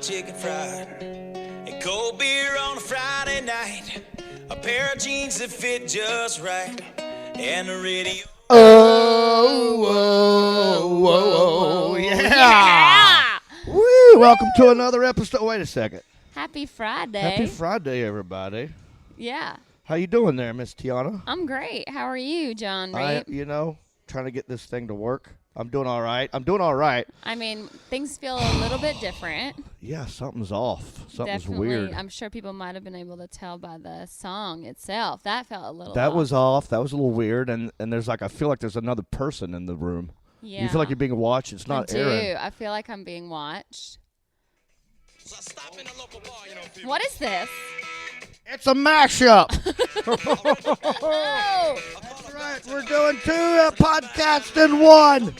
chicken fried, and cold beer on a Friday night, a pair of jeans that fit just right, and the radio. Oh, yeah. Woo, welcome to another episode. Wait a second. Happy Friday. Happy Friday, everybody. Yeah. How you doing there, Miss Tiana? I'm great. How are you, John Reed? Trying to get this thing to work. I'm doing all right. I mean, things feel a little bit different. Yeah, something's off. Something's Definitely. weird. I'm sure people might have been able to tell by the song itself. That felt a little That off. was off. That was a little weird. And there's I feel like there's another person in the room. Yeah. You feel like you're being watched. It's not I do. Aaron. I feel like I'm being watched. What is this? It's a mashup. Oh! That's right. We're doing two podcasts in one.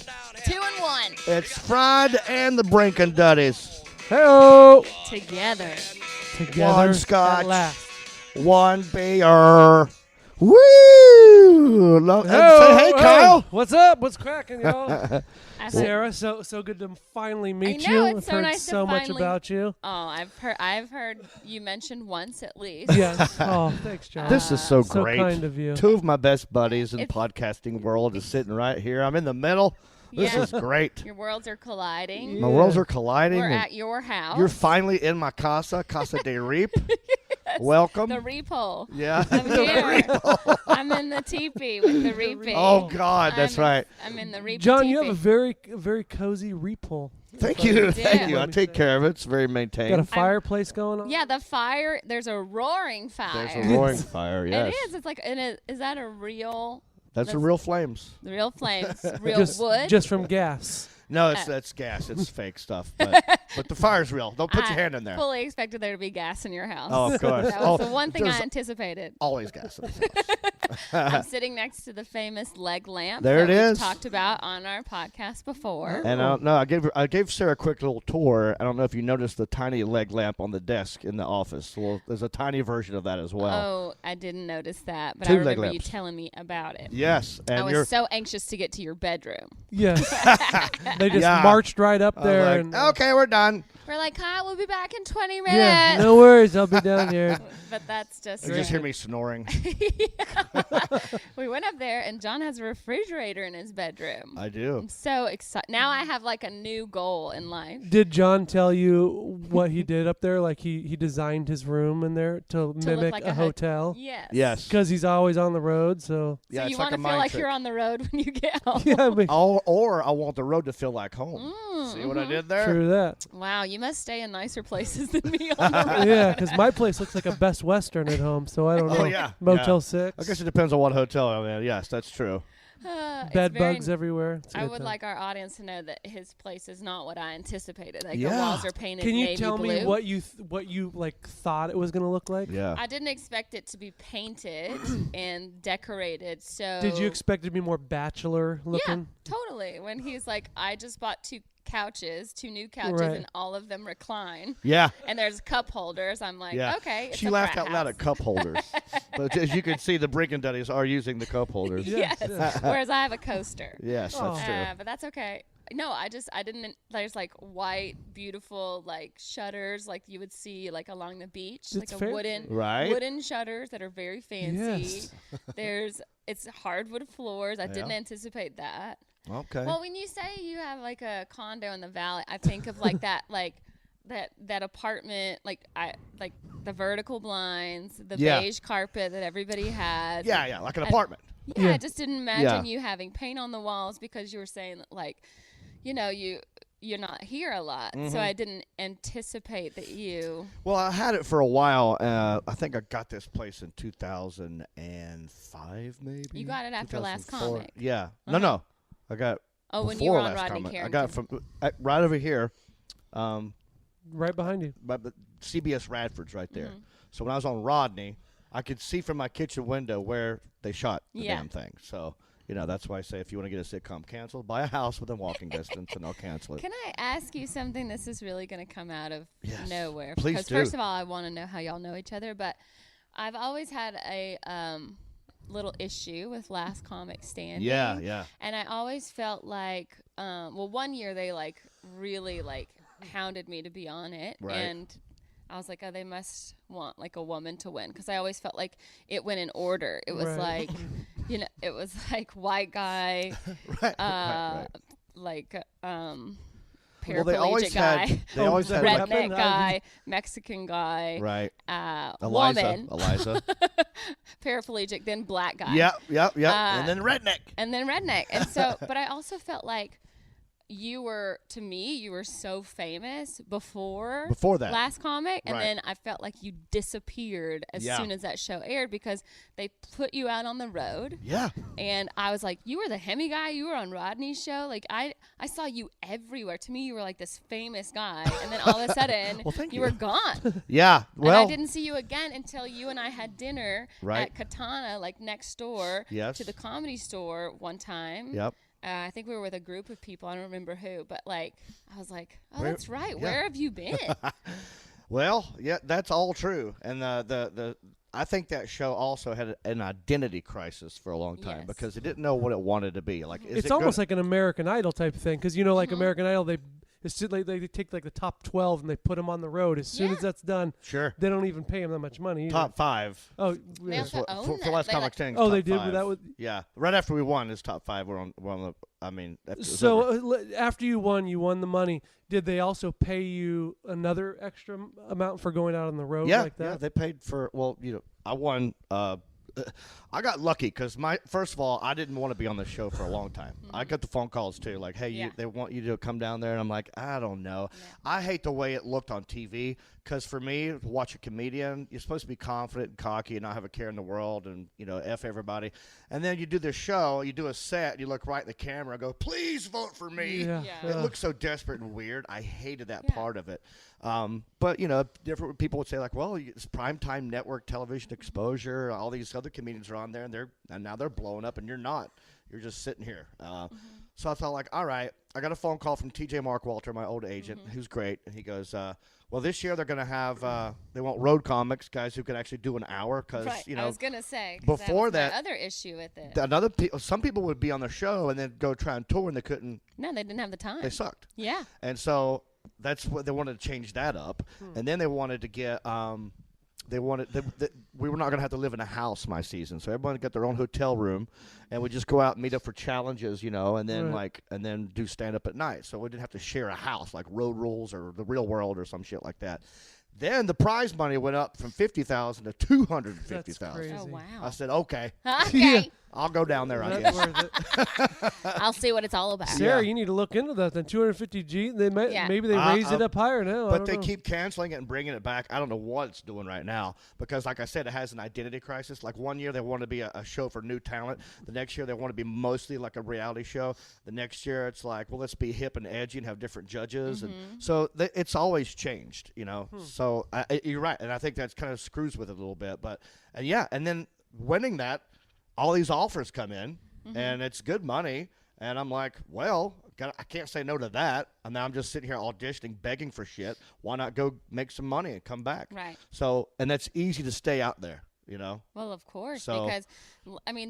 2 and 1. It's Fried and the Brinking Duddies. Hello. Together. One scotch. At last. One beer. Woo! And say hey, Kyle. What's up? What's cracking, y'all? I said- Sarah, so good to finally meet know, you. it's I've so heard nice to so much finally- about you. Oh, I've heard you mentioned once at least. Yes. Oh, thanks, John. This is so So great. kind of you. Two of my best buddies in the It's- podcasting world is sitting right here. I'm in the middle. This Yeah. is great. Your worlds are colliding. My worlds are colliding. We're and at your house. you're finally in my Casa de Reap. Welcome. The repo. Yeah. I'm here. I'm in the teepee with the reaping. Oh, God, that's right. I'm in the reapee. John, you have a very cozy repull. Thank you. do. Thank you. I Let me take say. care of it. It's very Got a maintained. fireplace going on? Yeah, the fire. There's a roaring fire. There's a roaring fire, yes. It is. It's like, is that a real? That's the real flames. The real flames, real wood. Just from gas. No, that's gas. It's fake stuff. But the fire's real. Don't put your hand in there. Fully expected there to be gas in your house. Oh, of course. That was Oh, the one thing there's I anticipated. always gas in the house. I'm sitting next to the famous leg lamp There that it we've is. talked about on our podcast before. And I don't know. I gave Sarah a quick little tour. I don't know if you noticed the tiny leg lamp on the desk in the office. Well, there's a tiny version of that as well. Oh, I didn't notice that, but Two I leg remember you lamps. telling me about it. Yes, and I you're was so anxious to get to your bedroom. Yes. They just Yeah. marched right up I was there. like, and, okay, we're done. We're like, Kyle, we'll be back in 20 minutes. yeah, no worries. I'll be down here. But that's just. You just hear me snoring. We went up there, and John has a refrigerator in his bedroom. I do. I'm so excited. Now I have like a new goal in life. Did John tell you what he did up there? Like he designed his room in there to look mimic like a a hotel? Yes. Yes. Because he's always on the road, so. Yeah, So it's you like want a to feel mind like trick. you're on the road when you get home. Yeah, but Or I want the road to feel like home. See what I did there? true that. Wow, you must stay in nicer places than me on the road. Yeah, because my place looks like a Best Western at home, so I don't know. Oh, yeah. Motel Yeah. 6. I guess it depends on what hotel I'm in. Yes, that's true. It's Bed very- bugs everywhere. It's a I good would time. like our audience to know that his place is not what I anticipated. Like the Yeah. walls are painted Can you navy tell blue. me what you like thought it was gonna look like? Yeah. I didn't expect it to be painted and decorated. So Did you expect it to be more bachelor Yeah, looking? totally. When he's like, I just bought two new couches, Right. and all of them recline. Yeah. And there's cup holders. I'm like, Yeah. okay. It's She a laughed frat out loud house. at cup holders. But as you can see, the Brinking Duddies are using the cup holders. Yeah. Yes. Whereas I have a coaster. Yes, that's Oh. true. But that's okay. No, I didn't. There's like white, beautiful like shutters, like you would see like along the beach, It's like fair. a wooden Right. shutters that are very fancy. Yes. It's hardwood floors. I didn't Yeah. anticipate that. Okay. Well, when you say you have like a condo in the valley, I think of like that, like that apartment, like the vertical blinds, the Yeah. beige carpet that everybody had. Yeah, like an apartment. Yeah, Yeah. I just didn't imagine you having paint on the walls because you were saying that, like, you know, you're not here a lot, so I didn't anticipate that you. Well, I had it for a while. I think I got this place in 2005, maybe. You got it after Last 2004. Comic. Yeah. Uh-huh. No. I got Oh, when you before were on Last Rodney Comic. I Carrington. got it from right over here. Right behind you. By the CBS Radford's right there. Mm-hmm. So when I was on Rodney, I could see from my kitchen window where they shot the Yeah. damn thing. So, you know, that's why I say if you want to get a sitcom canceled, buy a house within walking distance and I'll cancel it. Can I ask you something? This is really going to come out of Yes. nowhere. Please because do. first of all, I want to know how y'all know each other, but I've always had a little issue with Last Comic Standing. Yeah. And I always felt like, well, one year they like really like hounded me to be on it. Right. And I was like, oh, they must want like a woman to win, because I always felt like it went in order. It was Right. like, it was like white guy, right. like Well, they always paraplegic guy, had. They always that had. Like, redneck happened? guy, Mexican guy, right. woman, Eliza. paraplegic, then black guy. Yep. And then redneck. And then redneck. And so, but I also felt like you were so famous before that last comic, and Right. then I felt like you disappeared as soon as that show aired, because they put you out on the road. Yeah. And I was like, you were the Hemi guy, you were on Rodney's show, like I saw you everywhere. To me, you were like this famous guy, and then all of a sudden Well, thank you you. were gone. Yeah. Well. And I didn't see you again until you and I had dinner Right. at Katana, like next door Yes. to the Comedy Store one time. Yep. I think we were with a group of people. I don't remember who, but like I was like, oh, Where- that's right. yeah. Where have you been? Well, yeah, that's all true. And I think that show also had an identity crisis for a long time Yes. because it didn't know what it wanted to be. Like, is It's it almost gonna- like an American Idol type thing, because like Mm-hmm. American Idol, they take like the top 12 and they put them on the road. As soon Yeah. as that's done, sure they don't even pay them that much money. either. top 5. Oh, They yeah. also For, own for that. last They comic like- thing. Oh, top they did? 5. That was- Yeah, right after we won, it's top 5. We're on the. I mean, So after you won the money. Did they also pay you another extra amount for going out on the road like that? Yeah, they paid for. Well, I won. I got lucky because first of all, I didn't want to be on the show for a long time. I got the phone calls too, like, "Hey, Yeah. they want you to come down there," and I'm like, "I don't know." Yeah. I hate the way it looked on TV because for me, to watch a comedian, you're supposed to be confident and cocky and not have a care in the world and f everybody. And then you do this show, you do a set, you look right in the camera, and go, "Please vote for me." Yeah. Yeah. It looks so desperate and weird. I hated that Yeah. part of it. But different people would say like, "Well, it's primetime network television exposure. All these other comedians are on there, and now they're blowing up, and you're not. You're just sitting here." So I thought like, all right. I got a phone call from TJ Mark Walter, my old agent, who's great, and he goes, "Well, this year they're going to have they want road comics, guys who can actually do an hour because Right. I was gonna say 'cause before that, was that- my other issue with it. some people would be on the show and then go try and tour and they couldn't. No, they didn't have the time. They sucked. Yeah. And so that's what they wanted to change that up. And then they wanted to get we were not going to have to live in a house my season. So everyone got their own hotel room and we just go out and meet up for challenges, and then Right. and then do stand up at night. So we didn't have to share a house like Road Rules or The Real World or some shit like that. Then the prize money went up from $50,000 to $250,000. That's crazy. Oh I wow. said, "Okay, Okay. I'll go down there, I That's guess." worth it. I'll see what it's all about. Sarah, Yeah. you need to look into that. Then 250G. Yeah. Maybe they raised it up higher now. I But don't they know. keep canceling it and bringing it back. I don't know what it's doing right now because, like I said, it has an identity crisis. Like one year they want to be a show for new talent. The next year they want to be mostly like a reality show. The next year it's like, well, let's be hip and edgy and have different judges. And so it's always changed, So you're right. And I think that's kind of screws with it a little bit. But, and then winning that, all these offers come in, and it's good money. And I'm like, well, I can't say no to that. And now I'm just sitting here auditioning, begging for shit. Why not go make some money and come back? Right. So, and that's easy to stay out there, Well, of course, So- because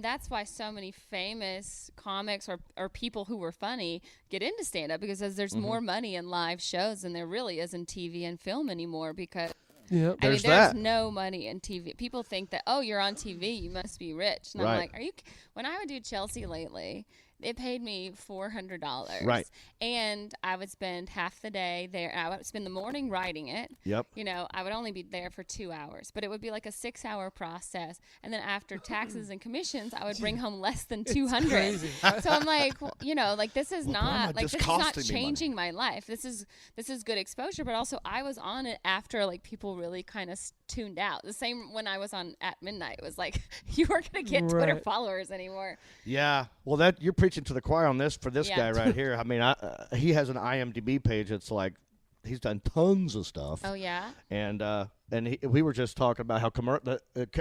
that's why so many famous comics or people who were funny get into stand-up, because there's more money in live shows than there really is in TV and film anymore. Because Yep. There's there's that. no money in TV. People think that, oh, you're on TV, you must be rich. And I'm Right. like, when I would do Chelsea lately, they paid me $400. Right. And I would spend half the day there. I would spend the morning writing it. Yep. I would only be there for 2 hours, but it would be like a 6-hour process. And then after taxes and commissions, I would bring home less than 200. crazy. So I'm like, this is Well, why am I not like just this is not costing me money? changing my life. This is good exposure, but also I was on it after like people really kind of tuned out. The same when I was on At Midnight. It was like you weren't gonna get Twitter Right. followers anymore. Yeah. Well, you're preaching to the choir on this for this Yeah. guy right here. I mean, he has an IMDb page. It's like he's done tons of stuff. Oh yeah. And we were just talking about how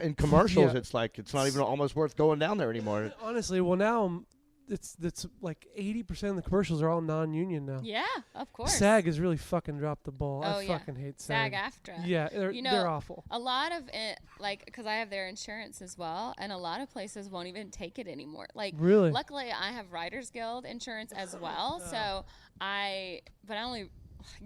in commercials Yeah. it's like it's not even almost worth going down there anymore. Honestly, well now it's like 80% of the commercials are all non-union now. Yeah, of course. SAG has really fucking dropped the ball. Oh, I yeah. fucking hate SAG. SAG-AFTRA. Yeah, they're You know, they're awful. A lot of it, because I have their insurance as well, and a lot of places won't even take it anymore. Like, Really? luckily, I have Writers Guild insurance as well, but I only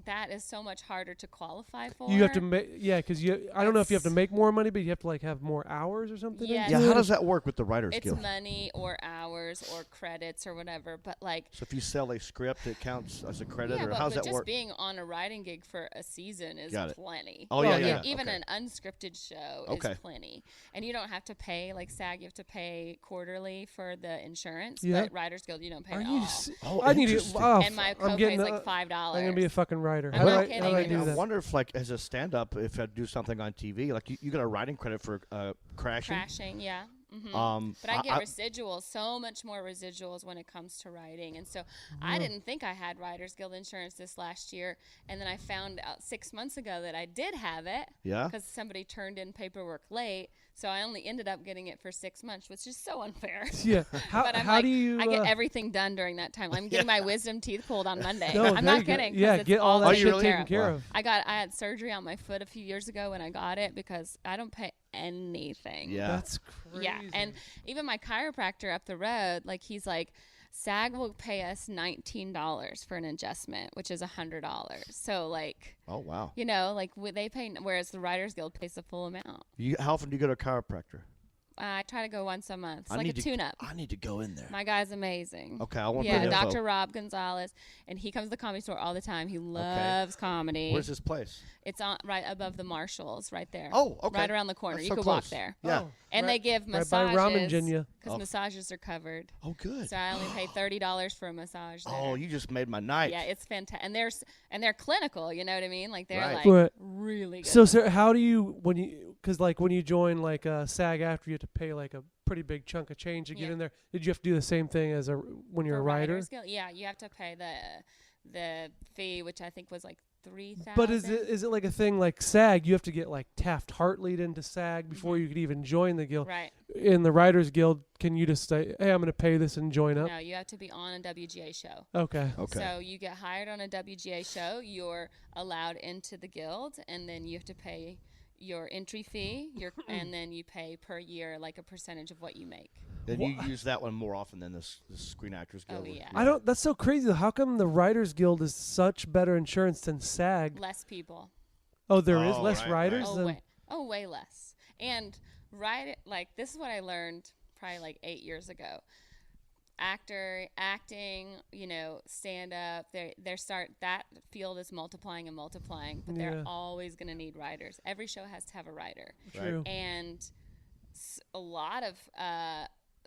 that is so much harder to qualify for. You have to make, because I don't know if you have to make more money, but you have to like have more hours or something. Yeah. Yeah, how does that work with the Writers It's Guild? money or hours or credits or whatever, but like. So if you sell a script, it counts as a credit, Yeah, or but, how's but that just work? being on a writing gig for a season is plenty. Oh, yeah. Even Okay. an unscripted show Okay. is plenty. And you don't have to pay, like SAG, you have to pay quarterly for the insurance. Yeah. But Writers Guild, you don't pay Are at you? all. I need to. interesting. Wow, And my I'm copay getting. is like $5. I'm gonna be a fucking writer. I'm How do not I kidding. how do I do I that? wonder if, like, as a stand-up, if I do something on TV, like you got a writing credit for crashing. Crashing, yeah. But I get residuals, so much more residuals when it comes to writing. And so I didn't think I had Writers Guild insurance this last year. And then I found out 6 months ago that I did have it. Yeah. Because somebody turned in paperwork late. So I only ended up getting it for 6 months, which is so unfair. Yeah. But I'm how like, do you? I get everything done during that time. I'm getting my wisdom teeth pulled on Monday. No, I'm there not you go. kidding. 'Cause Yeah, it's get all that taken shit care taken of. care of. I had surgery on my foot a few years ago when I got it because I don't pay anything. Yeah. That's crazy. Yeah, and even my chiropractor up the road, like he's like, SAG will pay us $19 for an adjustment, which is $100. So like, Oh, wow. you know, like they pay, whereas the Writers Guild pays the full amount. How often do you go to a chiropractor? I try to go once a month. It's like a tune-up. I need to go in there. My guy's amazing. Okay, I want Yeah, that info. Dr. Rob Gonzalez, and he comes to the Comedy Store all the time. He loves comedy. Where's this place? It's on right above the Marshalls, right there. Oh, okay. Right around the corner. That's You so could walk close. there. Yeah. Oh, And right- they give right by massages. Ramen Jinya. Because massages are covered. Oh, good. So I only pay $30 for a massage there. Oh, you just made my night. Yeah, it's fantastic. And they're clinical, you know what I mean? Like they're Right. like Right. really good. So, sir, how do you because when you join like SAG after, you have to pay like a pretty big chunk of change to get Yeah. in there. Did you have to do the same thing as when you're For a writer? Writers Guild, yeah, you have to pay the fee, which I think was like $3,000. But is it like a thing like SAG? You have to get like Taft-Hartley'd into SAG before you could even join the guild. Right. In the Writers Guild, can you just say, "Hey, I'm going to pay this and join up"? No, you have to be on a WGA show. Okay. Okay. So you get hired on a WGA show, you're allowed into the guild, and then you have to pay your entry fee, and then you pay per year like a percentage of what you make. Then you use that one more often than this Screen Actors Guild. Oh, yeah. I don't. That's so crazy. How come the Writers Guild is such better insurance than SAG? Less people. Oh, there is Oh, less right, writers. right. Way less. And this is what I learned probably like 8 years ago. Acting, stand up. That field is multiplying and multiplying, but they're always going to need writers. Every show has to have a writer. True. And a lot of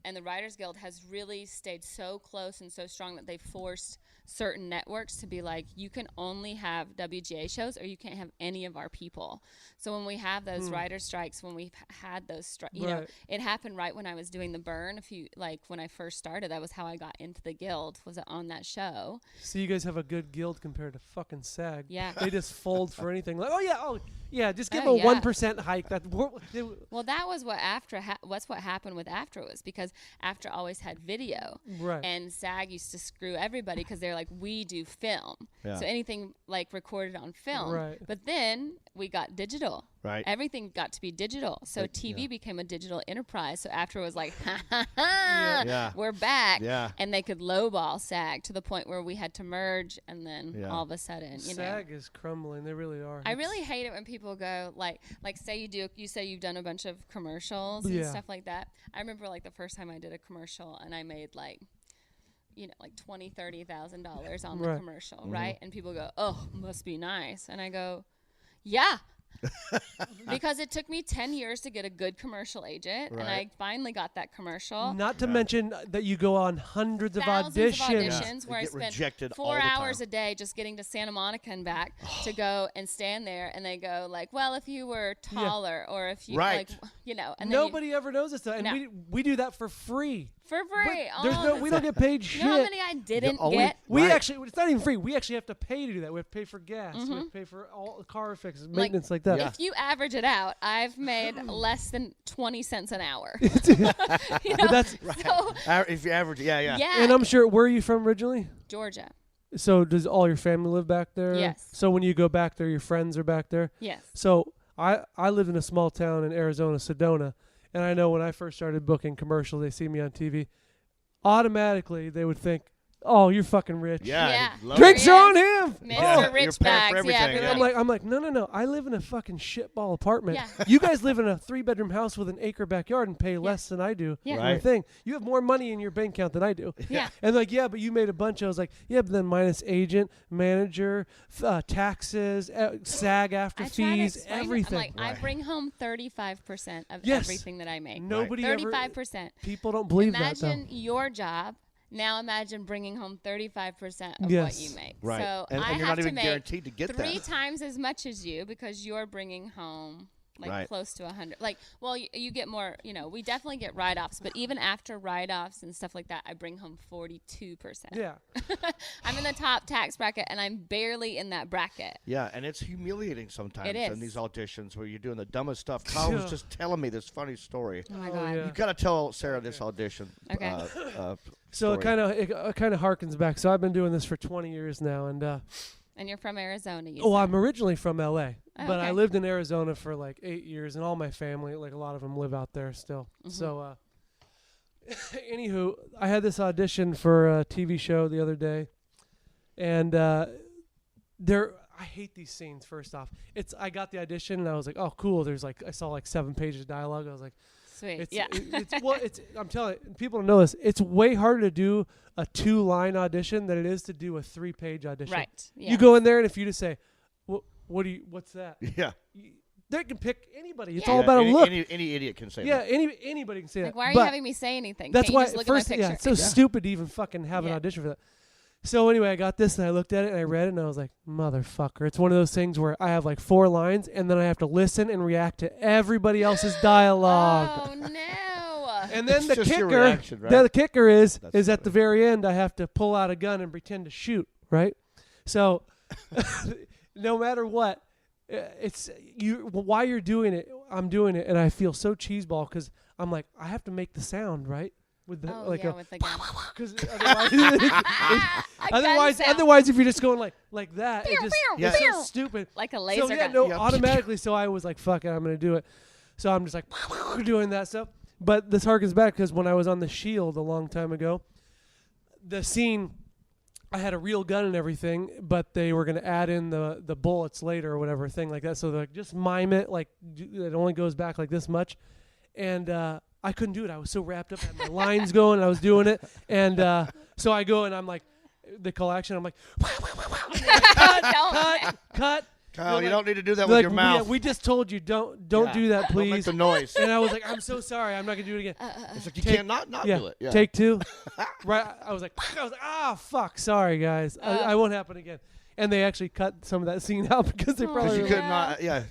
and the Writers Guild has really stayed so close and so strong that they forced certain networks to be like, you can only have WGA shows or you can't have any of our people. So when we have those writer strikes, when we've had those strikes, it happened right when I was doing The Burn. When I first started, that was how I got into the guild, was on that show. So you guys have a good guild compared to fucking SAG. Yeah. They just fold for anything. Like, just give Oh, them a yeah. 1% hike. Well, that was what what happened with AFTRA was because AFTRA always had video. Right. And SAG used to screw everybody because they're like, we do film. Yeah. So anything like recorded on film. Right. But then we got digital. Right. Everything got to be digital. So TV became a digital enterprise. So AFTRA was like, Yeah. we're back. Yeah. And they could lowball SAG to the point where we had to merge, and then all of a sudden, SAG is crumbling. They really are. I really hate it when people go like say you say you've done a bunch of commercials and stuff like that. I remember like the first time I did a commercial and I made like $20,000-$30,000 on the commercial, right? And people go, "Oh, must be nice." And I go, "Yeah." Because it took me 10 years to get a good commercial agent, and I finally got that commercial. Not to mention that you go on hundreds of Thousands auditions. where I get spent rejected all 4 the hours time. a day just getting to Santa Monica and back to go and stand there, and they go like, "Well, if you were taller, or if you Right. and Nobody ever knows this stuff, and No. we do that for free. for free." We don't get paid shit. You know how many I didn't only- get? We Right. actually, it's not even free. We actually have to pay to do that. We have to pay for gas. We have to pay for all the car fixes, maintenance like that. If you average it out, I've made less than 20 cents an hour. But that's So, If you average, yeah. and I'm sure. Where are you from originally? Georgia. So does all your family live back there? Yes. So when you go back there, your friends are back there? Yes. So I lived in a small town in Arizona, Sedona, and I know when I first started booking commercials, they see me on TV, automatically they would think, oh, you're fucking rich. Yeah. Drinks There are he on him. Mr. You're Rich paying for Bags. Yeah, everything, everybody- I'm like, no. I live in a fucking shitball apartment. Yeah. You guys live in a 3-bedroom house with an acre backyard and pay less than I do. Yeah. for Right. the thing. You have more money in your bank account than I do. Yeah. And like, yeah, but you made a bunch. I was like, yeah, but then minus agent, manager, taxes, SAG after I try to fees, explain it. everything. I'm like, I bring home 35% of Yes. everything that I make. Nobody ever. 35%. People don't believe Imagine that your job. Now imagine bringing home 35% of what Yes. you make. Right. So And I you're have not to even make guaranteed to get 3 that. times as much as you because you're bringing home like Right. close to 100. Like, well, you get more. We definitely get write-offs, but even after write-offs and stuff like that, I bring home 42%. though. Yeah. I'm in the top tax bracket, and I'm barely in that bracket. Yeah, and it's humiliating sometimes It is. in these auditions where you're doing the dumbest stuff. Kyle was just telling me this funny story. Oh my Oh, god. yeah. You got to tell Sarah this audition. Okay. So story. it kind of harkens back. So I've been doing this for 20 years now, and And you're from Arizona. You oh, said. I'm originally from LA, Oh, but I okay. lived in Arizona for like 8 years, and all my family, like a lot of them, live out there still. Mm-hmm. So, anywho, I had this audition for a TV show the other day, and I hate these scenes. First off, I got the audition, and I was like, oh, cool. There's like I saw like 7 pages of dialogue. I was like, Sweet. It's, yeah. I'm telling you, people don't know this. It's way harder to do a 2-line audition than it is to do a 3-page audition. Right. Yeah. You go in there, and if you just say, what's that? Yeah. They can pick anybody. It's Yeah. all about any, a look. Any idiot can say Yeah, that. anybody can say Like, that. why are you But having me say anything? that's Can't why you just look first, at my yeah, picture? it's so stupid to even fucking have an Yeah. audition for that. So anyway, I got this, and I looked at it, and I read it, and I was like, motherfucker. It's one of those things where I have like 4 lines, and then I have to listen and react to everybody else's dialogue. Oh no. And then It's the just your kicker, reaction, right? the kicker is That's at the very end, I have to pull out a gun and pretend to shoot, right? So, no matter what, it's you. While you're doing it, I'm doing it, and I feel so cheeseball because I'm like, I have to make the sound right with the Oh yeah, with the gun. because otherwise, if you're just going like that, it just Yeah. it's so stupid. Like a laser So yeah, gun. no, Yeah. automatically. So I was like, fuck it, I'm gonna do it. So I'm just like doing that stuff. But this harkens back because when I was on The Shield a long time ago, the scene, I had a real gun and everything, but they were gonna add in the bullets later or whatever thing like that. So they're like, just mime it, like it only goes back like this much, and I couldn't do it. I was so wrapped up, I had my lines going, and I was doing it, and so I go and I'm like, they call action. I'm like, cut. Kyle, They're you like- don't need to do that They're with like, your mouth. we just told you don't Yeah. do that, Don't make please. the noise. And I was like, I'm so sorry. I'm not gonna do it again. It's like you take- can't not yeah. do it. Yeah. Take 2. Right. I was like, fuck. Sorry, guys. I won't happen again. And they actually cut some of that scene out because they Oh, Because probably you were could Yeah. not. Yeah.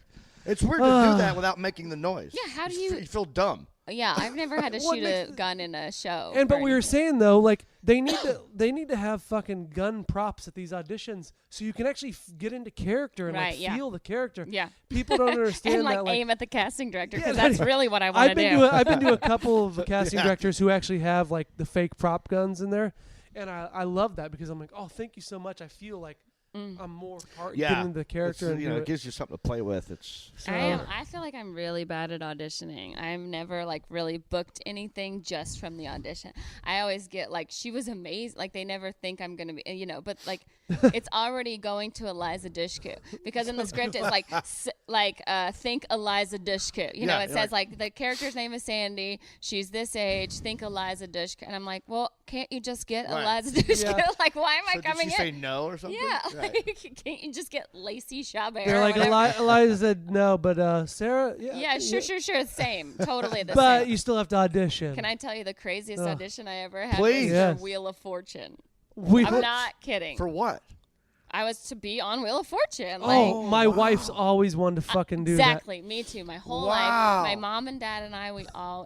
It's weird to do that without making the noise. Yeah, how do You you? feel dumb. Yeah, I've never had to What shoot makes a gun in a show. And but or we were anything. saying though, like they need to have fucking gun props at these auditions so you can actually get into character and Right, like yeah. feel the character. Yeah. People don't understand And like that. Like, aim at the casting director Yeah, because that- that's really what I want I've been do. I've been to a couple of casting Yeah. directors who actually have like the fake prop guns in there, and I love that because I'm like, oh, thank you so much. I feel like I'm more Yeah. getting into the character It's, and you know, do it it. gives you something to play with. It's So- I feel like I'm really bad at auditioning. I've never like really booked anything just from the audition. I always get like, she was amazing. Like they never think I'm gonna be, but like it's already going to Eliza Dushku because in the script it's like think Eliza Dushku. You know, Yeah, it you're says like the character's name is Sandy. She's this age. Think Eliza Dushku, and I'm like, well, can't you just get Right. Eliza Dushku? Yeah. Like, why am I so did coming she say in? no or something? Yeah, Right. like, can't you just get Lacey Chabert? They're or like whatever? Eliza said no, but Sarah, Yeah, sure. Same. Totally the But same. you still have to audition. Can I tell you the craziest Ugh. audition I ever had? Please. Was Yes. for Wheel of Fortune. We I'm not kidding. For what? I was to be on Wheel of Fortune. Oh, my wife's always wanted to fucking do Exactly. Me too. My whole Wow. life. My mom and dad and I,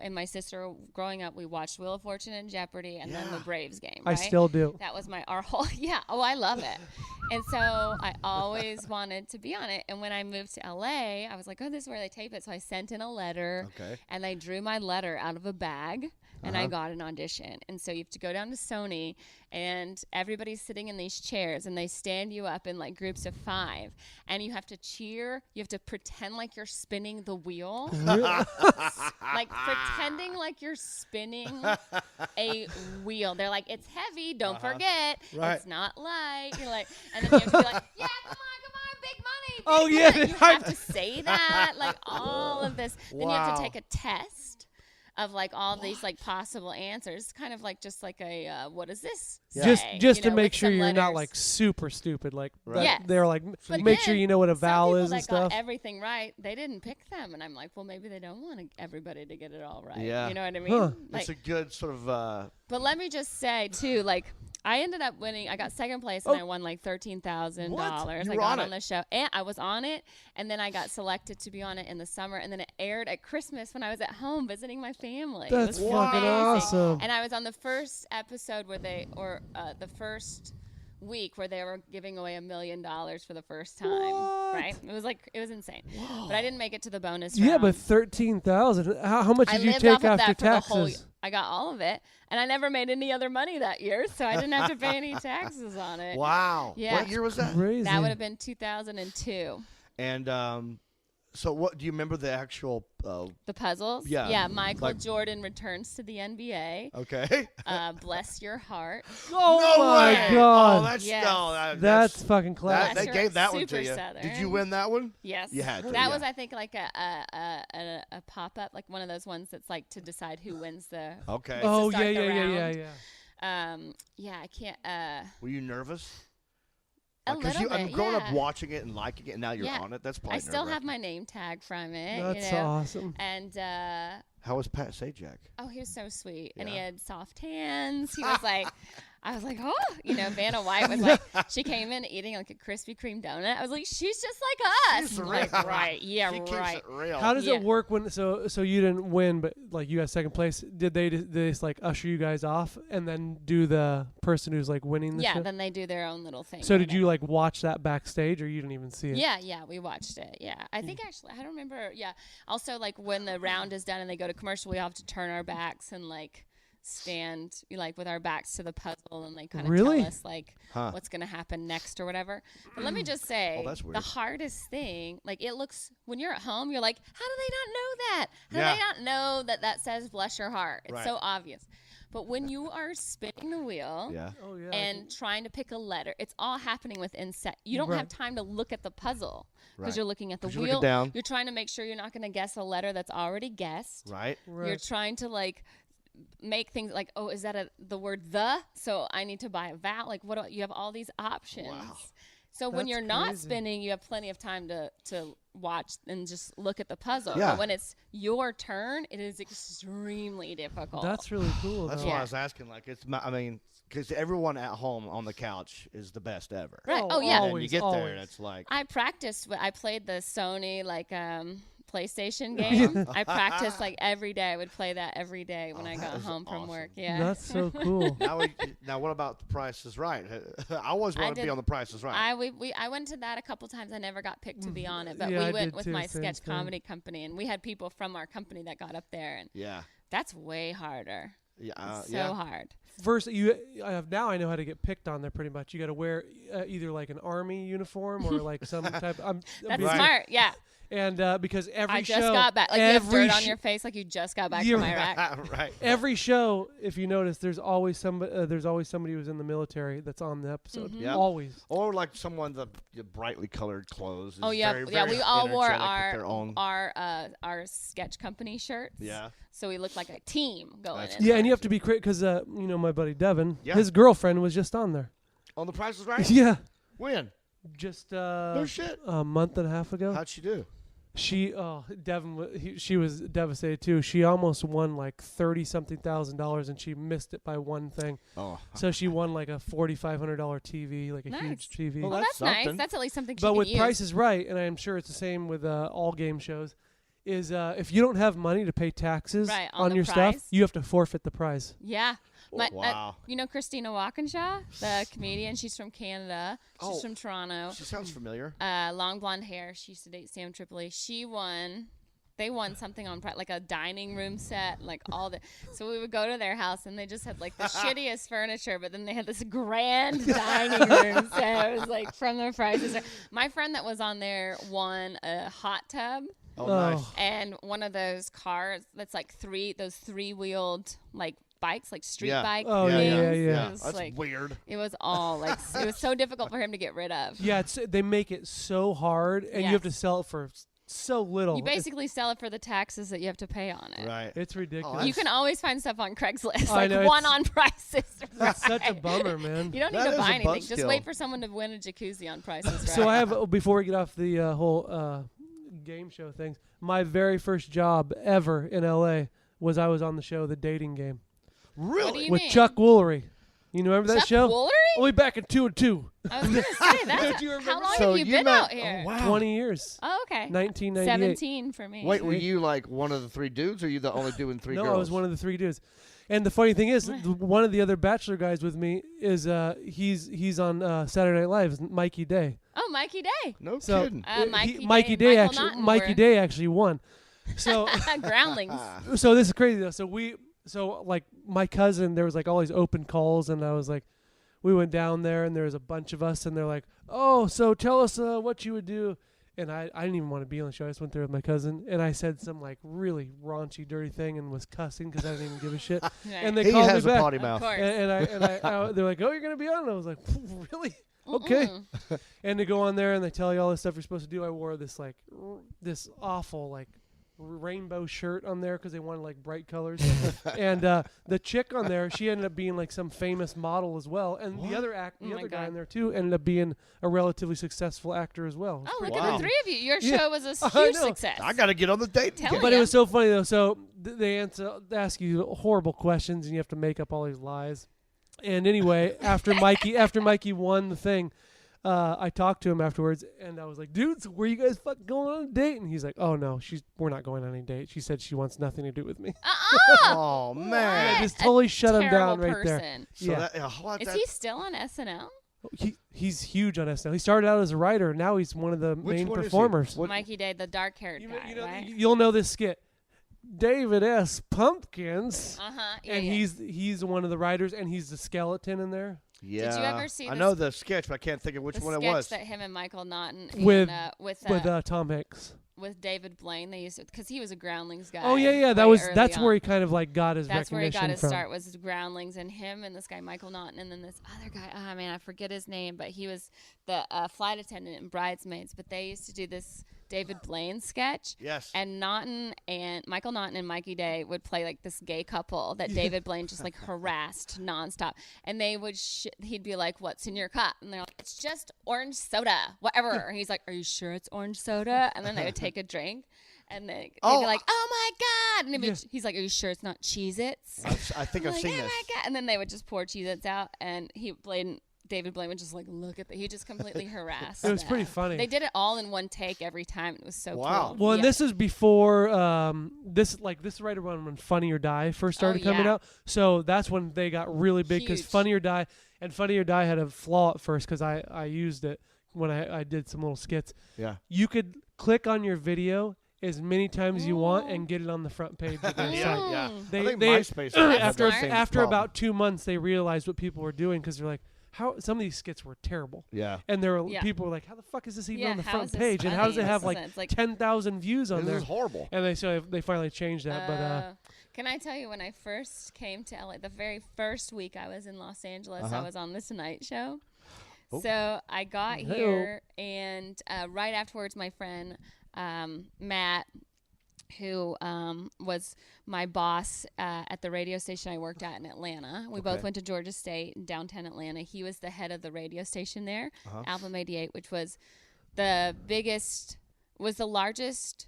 and my sister growing up, we watched Wheel of Fortune and Jeopardy and then the Braves game. that. I Right? still do. That was our whole, yeah. Oh, I love it. And so I always wanted to be on it. And when I moved to LA, I was like, oh, this is where they tape it. So I sent in a letter. Okay. And they drew my letter out of a bag. and I got an audition. And so you have to go down to Sony, and everybody's sitting in these chairs, and they stand you up in like groups of 5, and you have to cheer. You have to pretend like you're spinning the wheel, like pretending like you're spinning a wheel. They're like, it's heavy, don't forget, it's not light. You're like, and then you have to be like, yeah, come on, big money. Oh, big yeah. money. You have to say that, like all of this. Then you have to take a test of like all these like possible answers, kind of like just like a what does this say? Just You to know, make with sure some you're not letters. like super stupid, like Yes. they're like But make sure then you know what a some vowel people is that and stuff. got everything right, they didn't pick them, and I'm like, well, maybe they don't want everybody to get it all right. Yeah. You know what I mean? Huh. Like, It's a good sort of. but let me just say too, like I ended up winning. I got second place, and I won like $13,000. I were got on on it. the show, and I was on it, and then I got selected to be on it in the summer, and then it aired at Christmas when I was at home visiting my family. That's it was fucking amazing. awesome. And I was on the first episode where the first week where they were giving away $1 million for the first time. What? Right? It was insane. But I didn't make it to the bonus Yeah, round. but 13,000. How much I did you lived take off of after that for the whole. taxes? I got all of it, and I never made any other money that year, so I didn't have to pay any taxes on it. Wow. Yeah. What year was that? Crazy. That would have been 2002. And so what do you remember the actual? The puzzles? Yeah. Yeah, Michael Like- Jordan returns to the NBA. Okay. Bless your heart. Oh No my way. God. Oh, that's Yes. no. That's fucking classic. Bless They your gave that one to super you. Southern. Did you win that one? Yes. You had to, That yeah. was, I think, like a pop-up, like one of those ones that's like to decide who wins the... Okay. Oh, start yeah, the yeah, round. yeah. Yeah, I can't... Were you nervous? a little bit, I'm growing up yeah. watching it and liking it, and now you're Yeah. on it. That's probably I still have nerve-wracking. my name tag from it. That's you know? awesome. And How was Pat Sajak? oh, he was so sweet, and he Yeah. had soft hands. He was like, I was like, oh, you know, Vanna White was like, she came in eating like a Krispy Kreme donut. I was like, she's just like us. She's I'm real. like, right, yeah, She keeps right. it real. How does Yeah. it work when so you didn't win, but like you got second place? Did they just like usher you guys off and then do the person who's like winning the Yeah, show? then they do their own little thing. So or did you whatever. like watch that backstage, or you didn't even see it? Yeah, we watched it. Yeah, I think actually, I don't remember. Yeah, also like when the round is done and they go to commercial, we all have to turn our backs and like stand like with our backs to the puzzle and like kind of Really? tell us like what's gonna happen next or whatever. But let me just say, Oh, that's weird. the hardest thing, like it looks when you're at home, you're like, how do they not know that? How Yeah. do they not know that that says bless your heart? It's Right. so obvious. But when you are spinning the wheel, Yeah. Oh yeah. and trying to pick a letter. It's all happening within set. You don't Right. have time to look at the puzzle because Right. you're looking at the 'Cause you're wheel. looking down. You're trying to make sure you're not going to guess a letter that's already guessed. Right. Right. You're trying to like make things like, oh, is that the word the? So I need to buy a vowel. Like you have all these options. Wow. So when That's you're not crazy. spinning, you have plenty of time to watch and just look at the puzzle. Yeah. But when it's your turn, it is extremely difficult. That's really cool. That's though. why Yeah. I was asking. Like, I mean, because everyone at home on the couch is the best ever. right. Oh, Oh, yeah. And then you Always, get there, always. and it's like, I practiced. I played the Sony PlayStation game. I practiced like every day. I would play that every day when I that got is home from awesome. work. Yeah. That's so cool. now what about The Price is Right? I always want to be did- on The Price is Right. I went to that a couple times. I never got picked to be on it, but Yeah, I we went did with too, my same sketch thing. comedy company, and we had people from our company that got up there, and yeah. that's way harder. Yeah. So hard. First, now I know how to get picked on there. Pretty much, you got to wear either like an army uniform or like some type. That's Right. smart. Yeah. And because every I just show, got back. Like you have every dirt on sh- your face, like you just got back You're from Iraq. right. Every show, if you notice, there's always somebody who's in the military that's on the episode. Mm-hmm. Yep. Always. Or like someone the brightly colored clothes. Oh is yeah, very, yeah. very We all wore energetic with their own. our sketch company shirts. Yeah. So we looked like a team going That's in. Yeah, and you have to be quick because my buddy Devin, Yeah. his girlfriend was just on there. On The Price is Right. Yeah, When? just No shit. a month and a half ago. How'd she do? She she was devastated too. She almost won like $30,000 and she missed it by one thing. Oh. So she won like a $4,500 TV, like a Nice. huge TV. Well, Well, that's that's nice. something. That's at least something she But can with use. Price is Right, and I'm sure it's the same with all game shows, is if you don't have money to pay taxes Right, on the your stuff, prize. you have to forfeit the prize. Yeah. Wow. You know Christina Walkinshaw, the comedian? She's from Canada. She's Oh. from Toronto. She sounds familiar. Long blonde hair. She used to date Sam Tripoli. She won. they won something on like a dining room set, like all the. So we would go to their house, and they just had like the shittiest furniture, but then they had this grand dining room set. It was like from the prices. My friend that was on there won a hot tub. Oh, nice. And one of those cars that's like those three-wheeled like bikes, like street bike. Oh, things. yeah. It was That's like, weird. It was all like it was so difficult for him to get rid of. Yeah, they make it so hard, and you have to sell it for so little. You basically sell it for the taxes that you have to pay on it. Right. It's ridiculous. You can always find stuff on Craigslist, I like know, one-on prices. It's such a bummer, man. You don't That need to is buy a anything. buzz Just skill. wait for someone to win a jacuzzi on Prices Right. So I have, before we get off the whole game show things, my very first job ever in LA was I was on the show The Dating Game Really? What do you with mean? Chuck Woolery. You remember that Chuck show? Woolery? Only back in 2 and 2. I was going to say that. Don't you How remember? long So have you you been met- out here? Oh, wow. 20 years. Oh, okay. 1998. 17 for me. Wait, were you like one of the 3 dudes, or you the only doing 3 No, girls? I was one of the 3 dudes. And the funny thing is, one of the other Bachelor guys with me is he's on Saturday Night Live, Mikey Day. Oh, Mikey Day. No So kidding. Mikey Day and Michael Naughton Mikey were- Day actually won. So Groundlings. so this is crazy though. So like my cousin, there was like all these open calls, and I was like, we went down there, and there was a bunch of us, and they're like, oh, so tell us what you would do. And I didn't even want to be on the show. I just went there with my cousin, and I said some like really raunchy, dirty thing, and was cussing because I didn't even give a shit. Right. And they He called has me a back. potty Of mouth. course. They're like, oh, you're gonna be on? And I was like, really? Okay. And to go on there, and they tell you all this stuff you're supposed to do. I wore this like this awful like rainbow shirt on there because they wanted like bright colors. And the chick on there, she ended up being like some famous model as well. And the other Oh my guy God. in there too ended up being a relatively successful actor as well. Oh, look Wow. at the 3 of you. Your Yeah. show was a I huge know. success. I got to get on the date. Tell game. me. But it Yeah. was so funny though. So they ask you horrible questions, and you have to make up all these lies. And anyway, after Mikey won the thing, I talked to him afterwards, and I was like, "Dude, so where you guys fucking going on a date?" And he's like, "Oh no, we're not going on any date. She said she wants nothing to do with me." Oh man. I just totally shut him down Terrible right there. person. So Yeah. that, Is he still on SNL? He's huge on SNL. He started out as a writer. Now he's one of the Which main one is he? performers. What- Mikey Day, the dark-haired guy, right? You'll know this skit. David S. Pumpkins. Uh-huh. Yeah, And yeah. he's one of the writers, and he's the skeleton in there. Yeah. you ever see I this- know the sketch, but I can't think of which the one sketch it was. that him and Michael Naughton With- with Tom Hanks. David Blaine, they used because he was a Groundlings guy. Oh yeah. way That's early where on. he kind of like got his That's where he recognition got his from. start was Groundlings, and him and this guy Michael Naughton, and then this other guy. Oh man, I forget his name, but he was the flight attendant in Bridesmaids. But they used to do this David Blaine sketch. Yes. And Michael Naughton and Mikey Day would play like this gay couple that David Blaine just like harassed nonstop. And they would, he'd be like, "What's in your cup?" And they're like, "It's just orange soda, whatever." And he's like, "Are you sure it's orange soda?" And then they would take a drink. And they'd be like, "Oh my God." And he's like, "Are you sure it's not Cheez-Its?" I think I've like, seen "Oh this. my God." And then they would just pour Cheez-Its out, and David Blaine would just like look at he just completely harassed. It was them. pretty funny. They did it all in one take every time. It was so Wow. cool. Well, and Yeah. this is before this is right around when Funny or Die first started coming yeah. out. So that's when they got really big because Huge. Funny or Die had a flaw at first because I used it when I did some little skits. Yeah. You could click on your video as many times you want and get it on the front page of their Yeah. site. Yeah. They- I think they- MySpace had after that same after problem. about 2 months, they realized what people were doing because they're like, how some of these skits were terrible. Yeah. And there were Yeah. people were like, how the fuck is this even Yeah, on the how front is this page? And how does it funny? have This like, isn't- it's like 10,000 views on This there? is horrible. And they finally changed that. But Can I tell you when I first came to LA, the very first week I was in Los Angeles, I was on The Tonight Show. Oh. So I got Hey-o. here, and right afterwards, my friend Matt, who was my boss at the radio station I worked at in Atlanta. We both went to Georgia State in downtown Atlanta. He was the head of the radio station there, Album 88, which was the largest.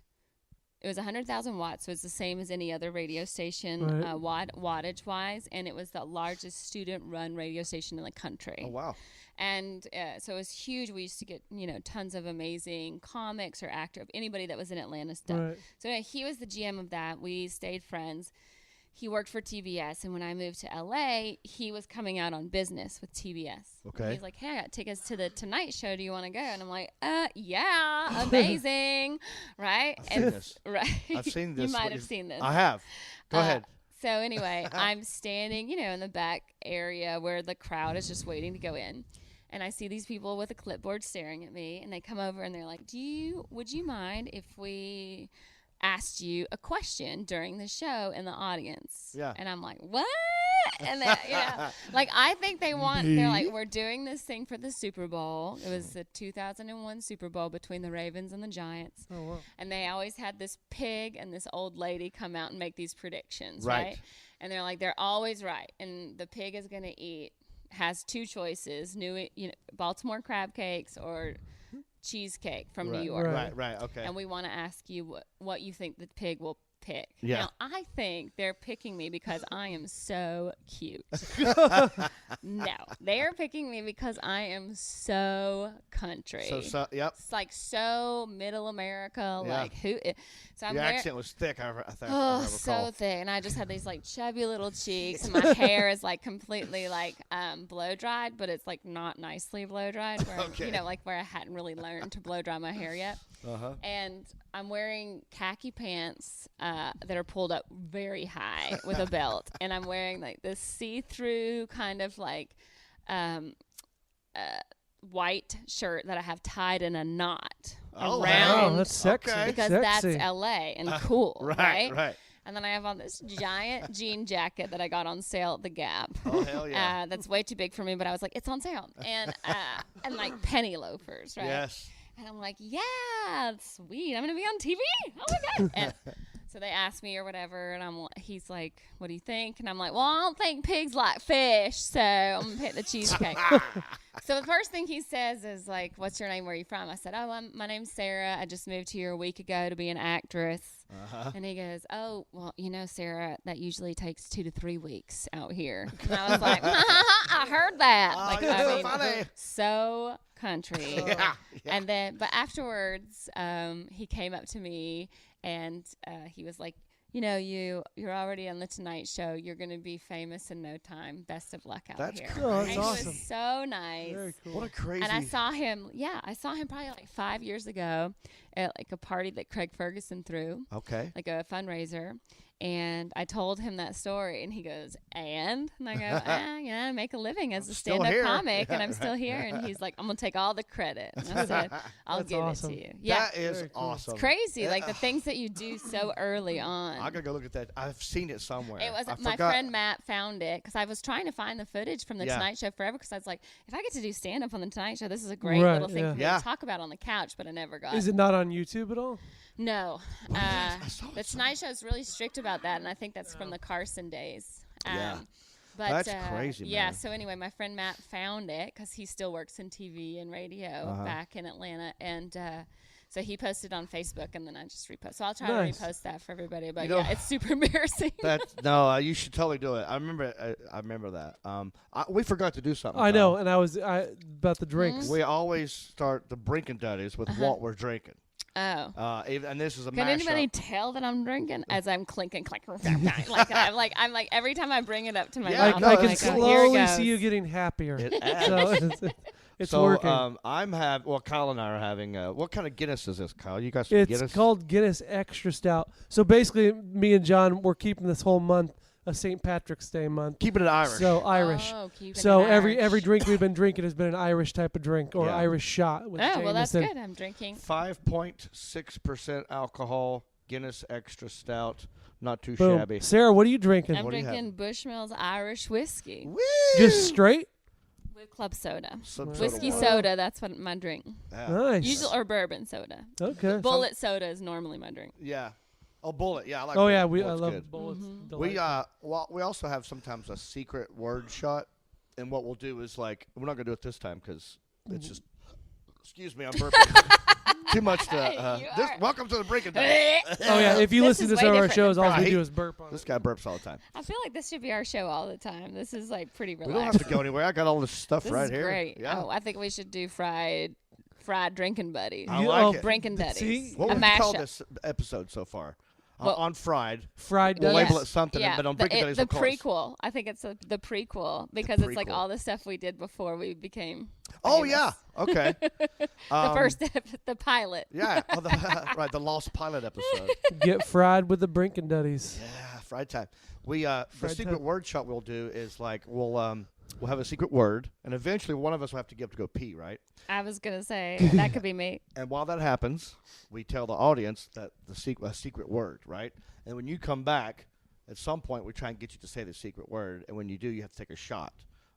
It was 100,000 watts, so it's the same as any other radio station Right. wattage-wise, and it was the largest student-run radio station in the country. Oh wow. And so it was huge. We used to get, tons of amazing comics or anybody that was in Atlanta stuff. Right. So anyway, he was the GM of that. We stayed friends. he worked for TBS, and when I moved to LA, he was coming out on business with TBS. Okay. And he's like, hey, I got tickets to the Tonight Show. Do you want to go? And I'm like, yeah, amazing, right? I've seen this. Right. I've seen this. You might have seen this. I have. Go ahead. So anyway, I'm standing, in the back area where the crowd is just waiting to go in. And I see these people with a clipboard staring at me, and they come over and they're like, would you mind if we asked you a question during the show in the audience? Yeah. And I'm like, what? And then, like, I think they're like, we're doing this thing for the Super Bowl. It was the 2001 Super Bowl between the Ravens and the Giants. Oh, wow. And they always had this pig and this old lady come out and make these predictions, right? And they're like, they're always right. And the pig is going to has two choices, Baltimore crab cakes or cheesecake from New York. Right, okay. And we want to ask you what you think the pig will pick. Yeah. Now, I think they're picking me because I am so cute. No, they are picking me because I am so country. So yep. It's like so middle America. Yeah. Like who? So I'm Your there. accent was thick. I think. Oh, I recall. so thick, and I just had these like chubby little cheeks, and my hair is like completely like blow dried, but it's like not nicely blow dried. Where Okay. like where I hadn't really learned to blow dry my hair yet. And I'm wearing khaki pants that are pulled up very high with a belt, and I'm wearing like this see-through kind of like white shirt that I have tied in a knot around. Oh, that's sexy. Okay. Because sexy. that's LA and cool, Right. And then I have on this giant jean jacket that I got on sale at the Gap. Oh, hell yeah. That's way too big for me, but I was like, it's on sale. And like penny loafers, right? Yes. And I'm like, yeah, sweet. I'm going to be on TV. Oh, my God. And so they asked me or whatever, and he's like, what do you think? And I'm like, well, I don't think pigs like fish, so I'm going to pick the cheesecake. So the first thing he says is like, what's your name? Where are you from? I said, my name's Sarah. I just moved here a week ago to be an actress. And he goes, oh, well, Sarah, that usually takes 2 to 3 weeks out here. And I was like, I heard that. Oh, Like, you're so I mean, funny. so country. Yeah. And then, but afterwards, he came up to me and he was like, you're already on the Tonight Show. You're going to be famous in no time. Best of luck out That's here. crazy. Oh, that's And awesome. He was so nice. Very cool. What a crazy. And I saw him probably like 5 years ago at like a party that Craig Ferguson threw, Okay. like a fundraiser. And I told him that story, and he goes, and I go, I make a living as a still stand-up here. comic, and I'm still here. And he's like, I'm going to take all the credit. And I said, I'll That's give awesome. it to you. Yeah. That is Very cool. awesome. It's crazy, like the things that you do so early on. I gotta go look at that. I've seen it somewhere. It was I my forgot. friend Matt found it because I was trying to find the footage from the Yeah. Tonight Show forever because I was like, if I get to do stand up on the Tonight Show, this is a great Right, little thing yeah. for me Yeah. to talk about on the couch, but I never got. Is it not on YouTube at all? No, I saw it the Tonight Show is really strict about that, and I think that's from the Carson days. Yeah. But, That's crazy, Yeah. man. So anyway, my friend Matt found it because he still works in TV and radio back in Atlanta, and so he posted on Facebook, and then I just repost. So I'll try Nice. to repost that for everybody. But know- yeah, it's super embarrassing. No, you should totally do it. I remember that. We forgot to do something. I know, Tom. and about the drinks. Mm-hmm. We always start the Brinking Duddies with what we're drinking. Oh. And this is a Can mashup. anybody tell that I'm drinking as I'm clinking, like I'm like every time I bring it up to my Yeah, mouth, no, I I'm can like, oh, here slowly it see goes. you getting happier. It So it's so, working. Kyle and I are having. What kind of Guinness is this, Kyle? You got some It's Guinness? called Guinness Extra Stout. So basically, me and John, we're keeping this whole month a St. Patrick's Day month. Keeping it Irish. So Irish. Oh, keeping So it every Irish. drink we've been drinking has been an Irish type of drink or Yeah. Irish shot with Oh, well, that's Jameson. good. I'm drinking. 5.6% alcohol. Guinness Extra Stout. Not too Boom. shabby. Sarah, what are you drinking? I'm What do you drinking Bushmills Irish whiskey Woo! Just straight? with club soda. Some Whiskey water. soda, that's what my drink. Yeah. Nice. Usually or bourbon soda. Okay. Bullet soda is normally my drink. Yeah. Oh, Bullet. Yeah, I like Oh Bullet. yeah, I Bullet's love good. bullets. Mm-hmm. We also have sometimes a secret word shot, and what we'll do is like we're not gonna do it this time because it's just. Excuse me, I'm burping. Too much to. You are. Welcome to the Brinking Duddies. Oh yeah, if you This listen is to way some of our different shows, all Right. we do is burp on This it. guy burps all the time. I feel like this should be our show all the time. This is like pretty We relaxed. don't have to go anywhere. I got all this stuff This right is here. great. Yeah. Oh, I think we should do fried drinking buddies. I like it. Brinking See? Duddies. What A would you call mashup. this episode so far? on fried. Fried We'll Duddies. label it something, but on Brinking Duddies, the of course. prequel. I think it's the prequel because it's like prequel. all the stuff we did before we became. Oh famous. yeah, okay. The first, the pilot. Yeah, right. The Lost Pilot episode. Get fried with the Brinking Duddies. Yeah, fried time. We the Fried secret time. word shot we'll do is like we'll have a secret word, and eventually one of us will have to get up to go pee, right? I was gonna say that could be me. And while that happens, we tell the audience that a secret word, right? And when you come back, at some point we try and get you to say the secret word, and when you do, you have to take a shot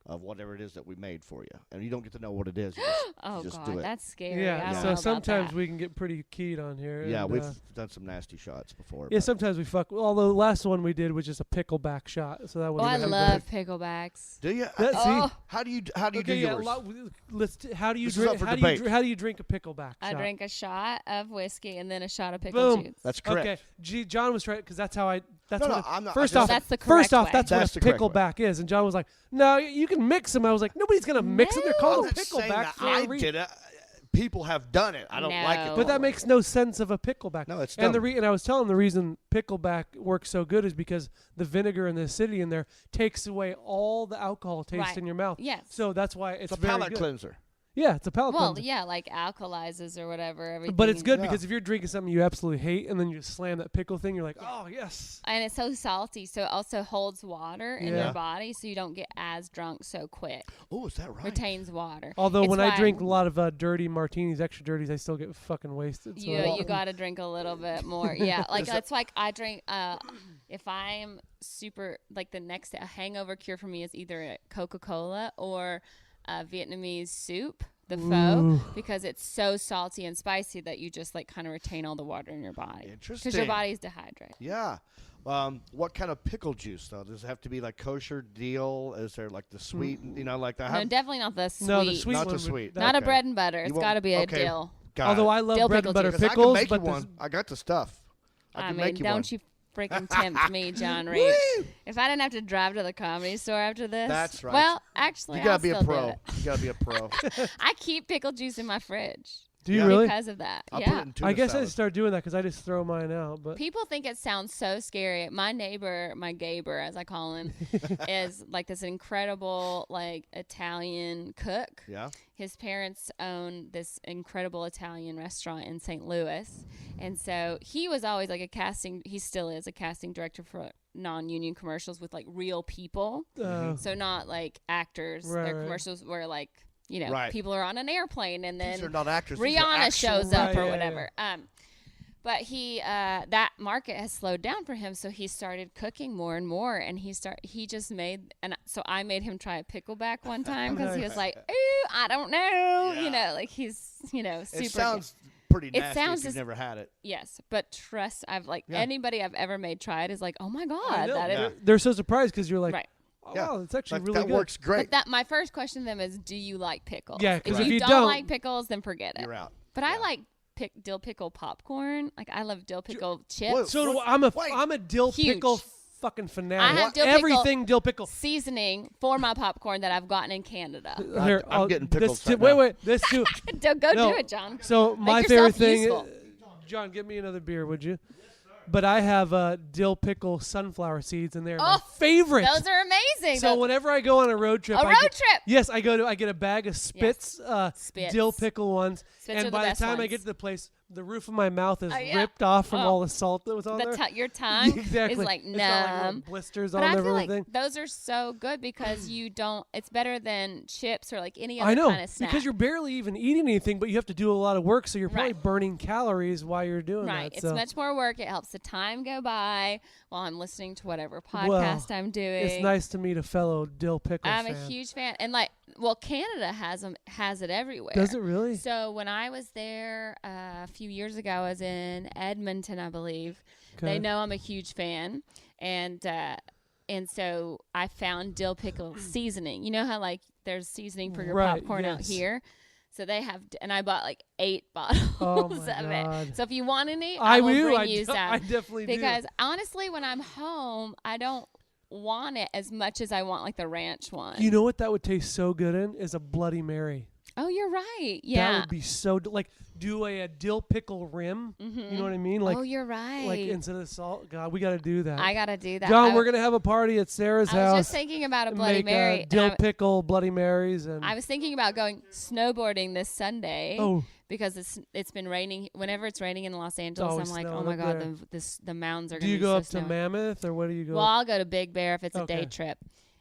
of whatever it is that we made for you, and you don't get to know what it is. You Oh just God, do it. that's scary. I Yeah. don't know So about sometimes that. we can get pretty keyed on here. Yeah, and, we've done some nasty shots before. Yeah, but- sometimes we fuck. Although the last one we did was just a pickleback shot, so that Oh, wasn't. I too love bad. picklebacks. Do you? That- Oh. see, How do you do okay, yeah. yours? How do you This is up drink? for How do you debate. how do you drink a pickleback I shot? drink a shot of whiskey and then a shot of pickle Boom. juice. That's correct. Okay, John was trying because that's how I. That's No, what no, it- I'm not- I First just- off, That's the first correct off, way. that's That's what the a correct way. pickleback is, and John was like, "No, you can mix them." I was like, "Nobody's gonna mix them. They're No. called I'm not saying pickleback that for I a reason." did it. People have done it. I don't like it. No. But that makes no sense of a pickleback. No, it's and dumb. and I was telling him the reason pickleback works so good is because the vinegar and the acidity in there takes away all the alcohol taste Right. in your mouth. Yes. So that's why It's it's a very palate good. cleanser. Yeah, it's a palate Well, cleanser. yeah, like alkalizes or whatever. Everything. But it's good Yeah. because if you're drinking something you absolutely hate and then you slam that pickle thing, you're like, oh yes. And it's so salty, so it also holds water in Yeah. your body, so you don't get as drunk so quick. Oh, is that right? Retains water. Although It's when why I drink a lot of dirty martinis, extra dirties, I still get fucking wasted. So you got to drink a little bit more. Yeah, like that's like I drink. If I'm super like the next a hangover cure for me is either a Coca-Cola or a Vietnamese soup, the pho, because it's so salty and spicy that you just like kind of retain all the water in your body. Interesting. Because your body's dehydrated. Yeah. What kind of pickle juice though? Does it have to be like kosher, dill? Is there like the sweet? You know, like that. No, definitely not the sweet. No, the sweet Not one the would- sweet. Not a Okay. bread and butter. It's You won't- got to be a okay. dill. Got Although it. I love Dill bread pickle and butter juice. 'Cause pickles, I can make but you one. I got the stuff. I can I mean, make you one. don't you freaking tempt me, John Reed. If I didn't have to drive to the Comedy Store after this. That's right. Well, actually, You gotta I'll be a still do pro. it. You gotta be a pro. I keep pickle juice in my fridge do you Yeah. really? because of that. I'll yeah. put it in tuna I guess I salad. just start doing that because I just throw mine out. But People think it sounds so scary. My neighbor, my Gaber, as I call him, is like this incredible like Italian cook. Yeah. His parents own this incredible Italian restaurant in St. Louis. And so he was always like he still is a casting director for non-union commercials with like real people. So not like actors. Right, Their right. commercials where like, you know, Right. people are on an airplane and then These are not actors. these are Rihanna actual- shows up Right, or yeah, whatever. But he that market has slowed down for him, so he started cooking more and more, and he just made so I made him try a pickleback one time because he was like, "Ooh, I don't know," you know, like he's super. It sounds pretty It nasty sounds if you've just- never had it. yes, but trust, I've like Yeah. anybody I've ever made try it is like, "Oh my I god, know. that is." Yeah. they're so surprised because you're like, Right. oh, Yeah. wow, it's actually Like, really that good. works great. But that my first question to them is, "Do you like pickles?" Yeah, 'cause if if you you don't don't- like pickles, then forget it. You're out. But I like dill pickle popcorn. Like I love dill pickle chips. Whoa. So What? I'm a dill Huge. pickle fucking fanatic. I have dill pickle Everything dill pickle. seasoning for my popcorn that I've gotten in Canada. Here, I'm getting pickles This right wait, now. wait. This too. Go No. do it, John. So my yourself favorite thing, useful. John, get me another beer, would you? But I have dill pickle sunflower seeds, and they're my Oh, favorite. Those are amazing. So whenever I go on a road trip, A I road get- trip! Yes, I get a bag of Spitz, Spitz. dill pickle ones, Spitz are and the by the best time I ones. get to the place, the roof of my mouth is Oh, yeah. ripped off from Oh. all the salt that was on there. your tongue Exactly. is like It's got, like, little numb. blisters But on I there feel and like everything. those are so good because you don't. It's better than chips or like any I other know kind of snack. because you're barely even eating anything, but you have to do a lot of work, so you're probably Right. burning calories while you're doing right. that. It's so. much more work. It helps the time go by while I'm listening to whatever podcast Well, I'm doing. It's nice to meet a fellow dill pickle I'm fan. a huge fan, and Canada has it everywhere. Does it really? So when I was there a few years ago, I was in Edmonton, I believe. Okay. They know I'm a huge fan, and so I found dill pickle seasoning. You know how there's seasoning for your Right, popcorn out yes. here. So they have, and I bought 8 bottles Oh my of God. it. So if you want any, I I will will. bring you some. I definitely Because do. honestly, when I'm home, I don't want it as much as I want the ranch one. You know what that would taste so good in is a Bloody Mary. Oh, you're right. Yeah. That would be so like do a dill pickle rim. You know what I mean? Like oh, you're right. like instead of salt. God, we got to do that. I got to do that. John, we're gonna have a party at Sarah's house. I was just thinking about a and Bloody make, Mary. and dill pickle Bloody Marys and I was thinking about going snowboarding this Sunday. Oh. Because it's been raining. Whenever it's raining in Los Angeles, always I'm like, oh snowing my up god, there. the mountains are. do you go up to Mammoth or where do you go? Well, I'll go to Big Bear if it's a Okay. day trip.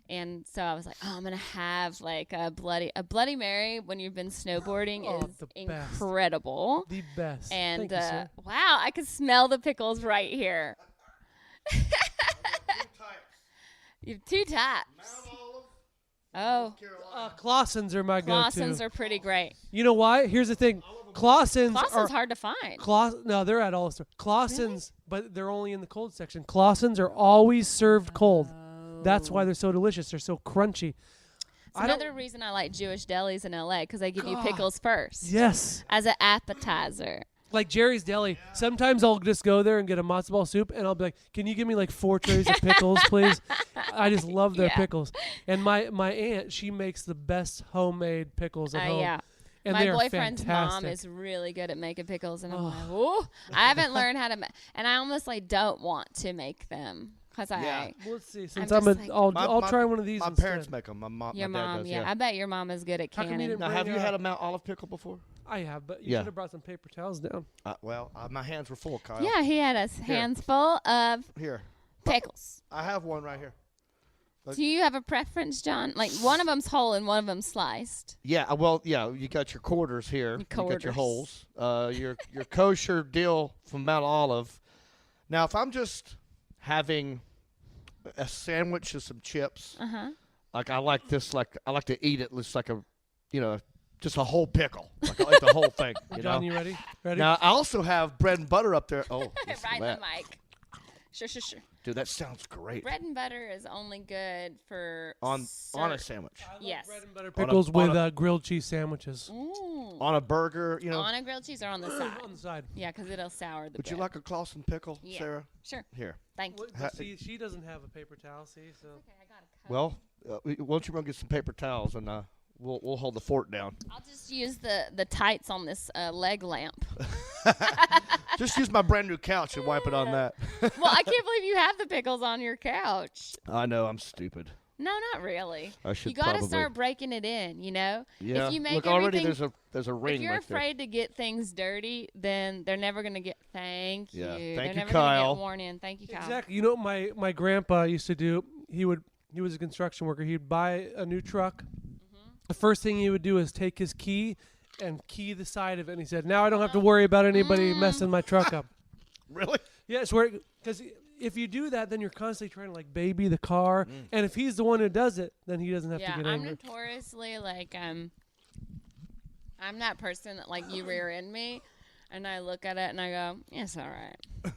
And so I was like, oh, I'm gonna have like a Bloody Mary when you've been snowboarding Oh, is the best. incredible. The best. And Thank you, sir. wow, I could smell the pickles right here. You have two types. Oh, Clausen's are my go-to. Clausen's are pretty great. You know why? Here's the thing. Clausen's Clausen's hard to find. No, they're at all the stores. Clausen's, but they're only in the cold section. Clausen's are always served cold. That's why they're so delicious. They're so crunchy. It's another reason I like Jewish delis in LA because they give you pickles first. Yes. As an appetizer. Like Jerry's Deli. Sometimes I'll just go there and get a matzo ball soup, and I'll be like, "Can you give me like 4 trays of pickles, please?" I just love their Yeah. pickles. And my aunt, she makes the best homemade pickles at home. Yeah. And My they are boyfriend's mom fantastic. is really good at making pickles, and I'm like, oh, I haven't learned how to, and I almost like don't want to make them because Yeah. Well, let's see. Since just like- I'll try one of these. My instead. parents make them. My your dad mom, does, yeah. I bet your mom is good at How come you canning. didn't Now, bring have you a- had a Mount Olive pickle before? I have, but you Yeah. should have brought some paper towels down. My hands were full, Kyle. Yeah, he had a hands full of Here, pickles. I have one right here. Do you have a preference, John? Like one of them's whole and one of them's sliced. Yeah, well, yeah, you got your quarters here. You got your quarters. holes. Your kosher dill from Mount Olive. Now, if I'm just having a sandwich and some chips, like I like this, like I like to eat it just like just a whole pickle. Like I like the whole thing. John, you ready? Ready? Now, I also have bread and butter up there. Oh, listen Right to in that. the mic. Sure. Dude, that sounds great. Bread and butter is only good for On a sandwich. Yes. Bread and butter pickles with on grilled cheese sandwiches Ooh. On a burger, On a grilled cheese or on the side? on the side. Yeah, because it'll sour the Would you bread. like a Clausen pickle, Yeah. Sarah? Sure. Here. Thank you. But see, she doesn't have a paper towel. See, so Okay, I got a cup. Well, why don't you go get some paper towels and we'll hold the fort down. I'll just use the tights on this leg lamp. Just use my brand new couch and wipe it on that. Well, I can't believe you have the pickles on your couch. I know, I'm stupid. No, not really. I should You got to probably. start breaking it in, Yeah. If you make Look, already everything, there's a ring if you're right there. afraid to get things dirty, then they're never going to get thank you. Yeah. They're Thank you, never gonna Kyle. get worn in. Thank you, Kyle. exactly. You know what my grandpa used to do? He was a construction worker. He'd buy a new truck. The first thing he would do is take his key and key the side of it. And he said, "Now I don't have to worry about anybody messing my truck up." Really? Yes, because if you do that, then you're constantly trying to like baby the car. And if he's the one who does it, then he doesn't have Yeah, to get I'm angry. notoriously like I'm that person that like you rear end me, and I look at it and I go, "It's all right."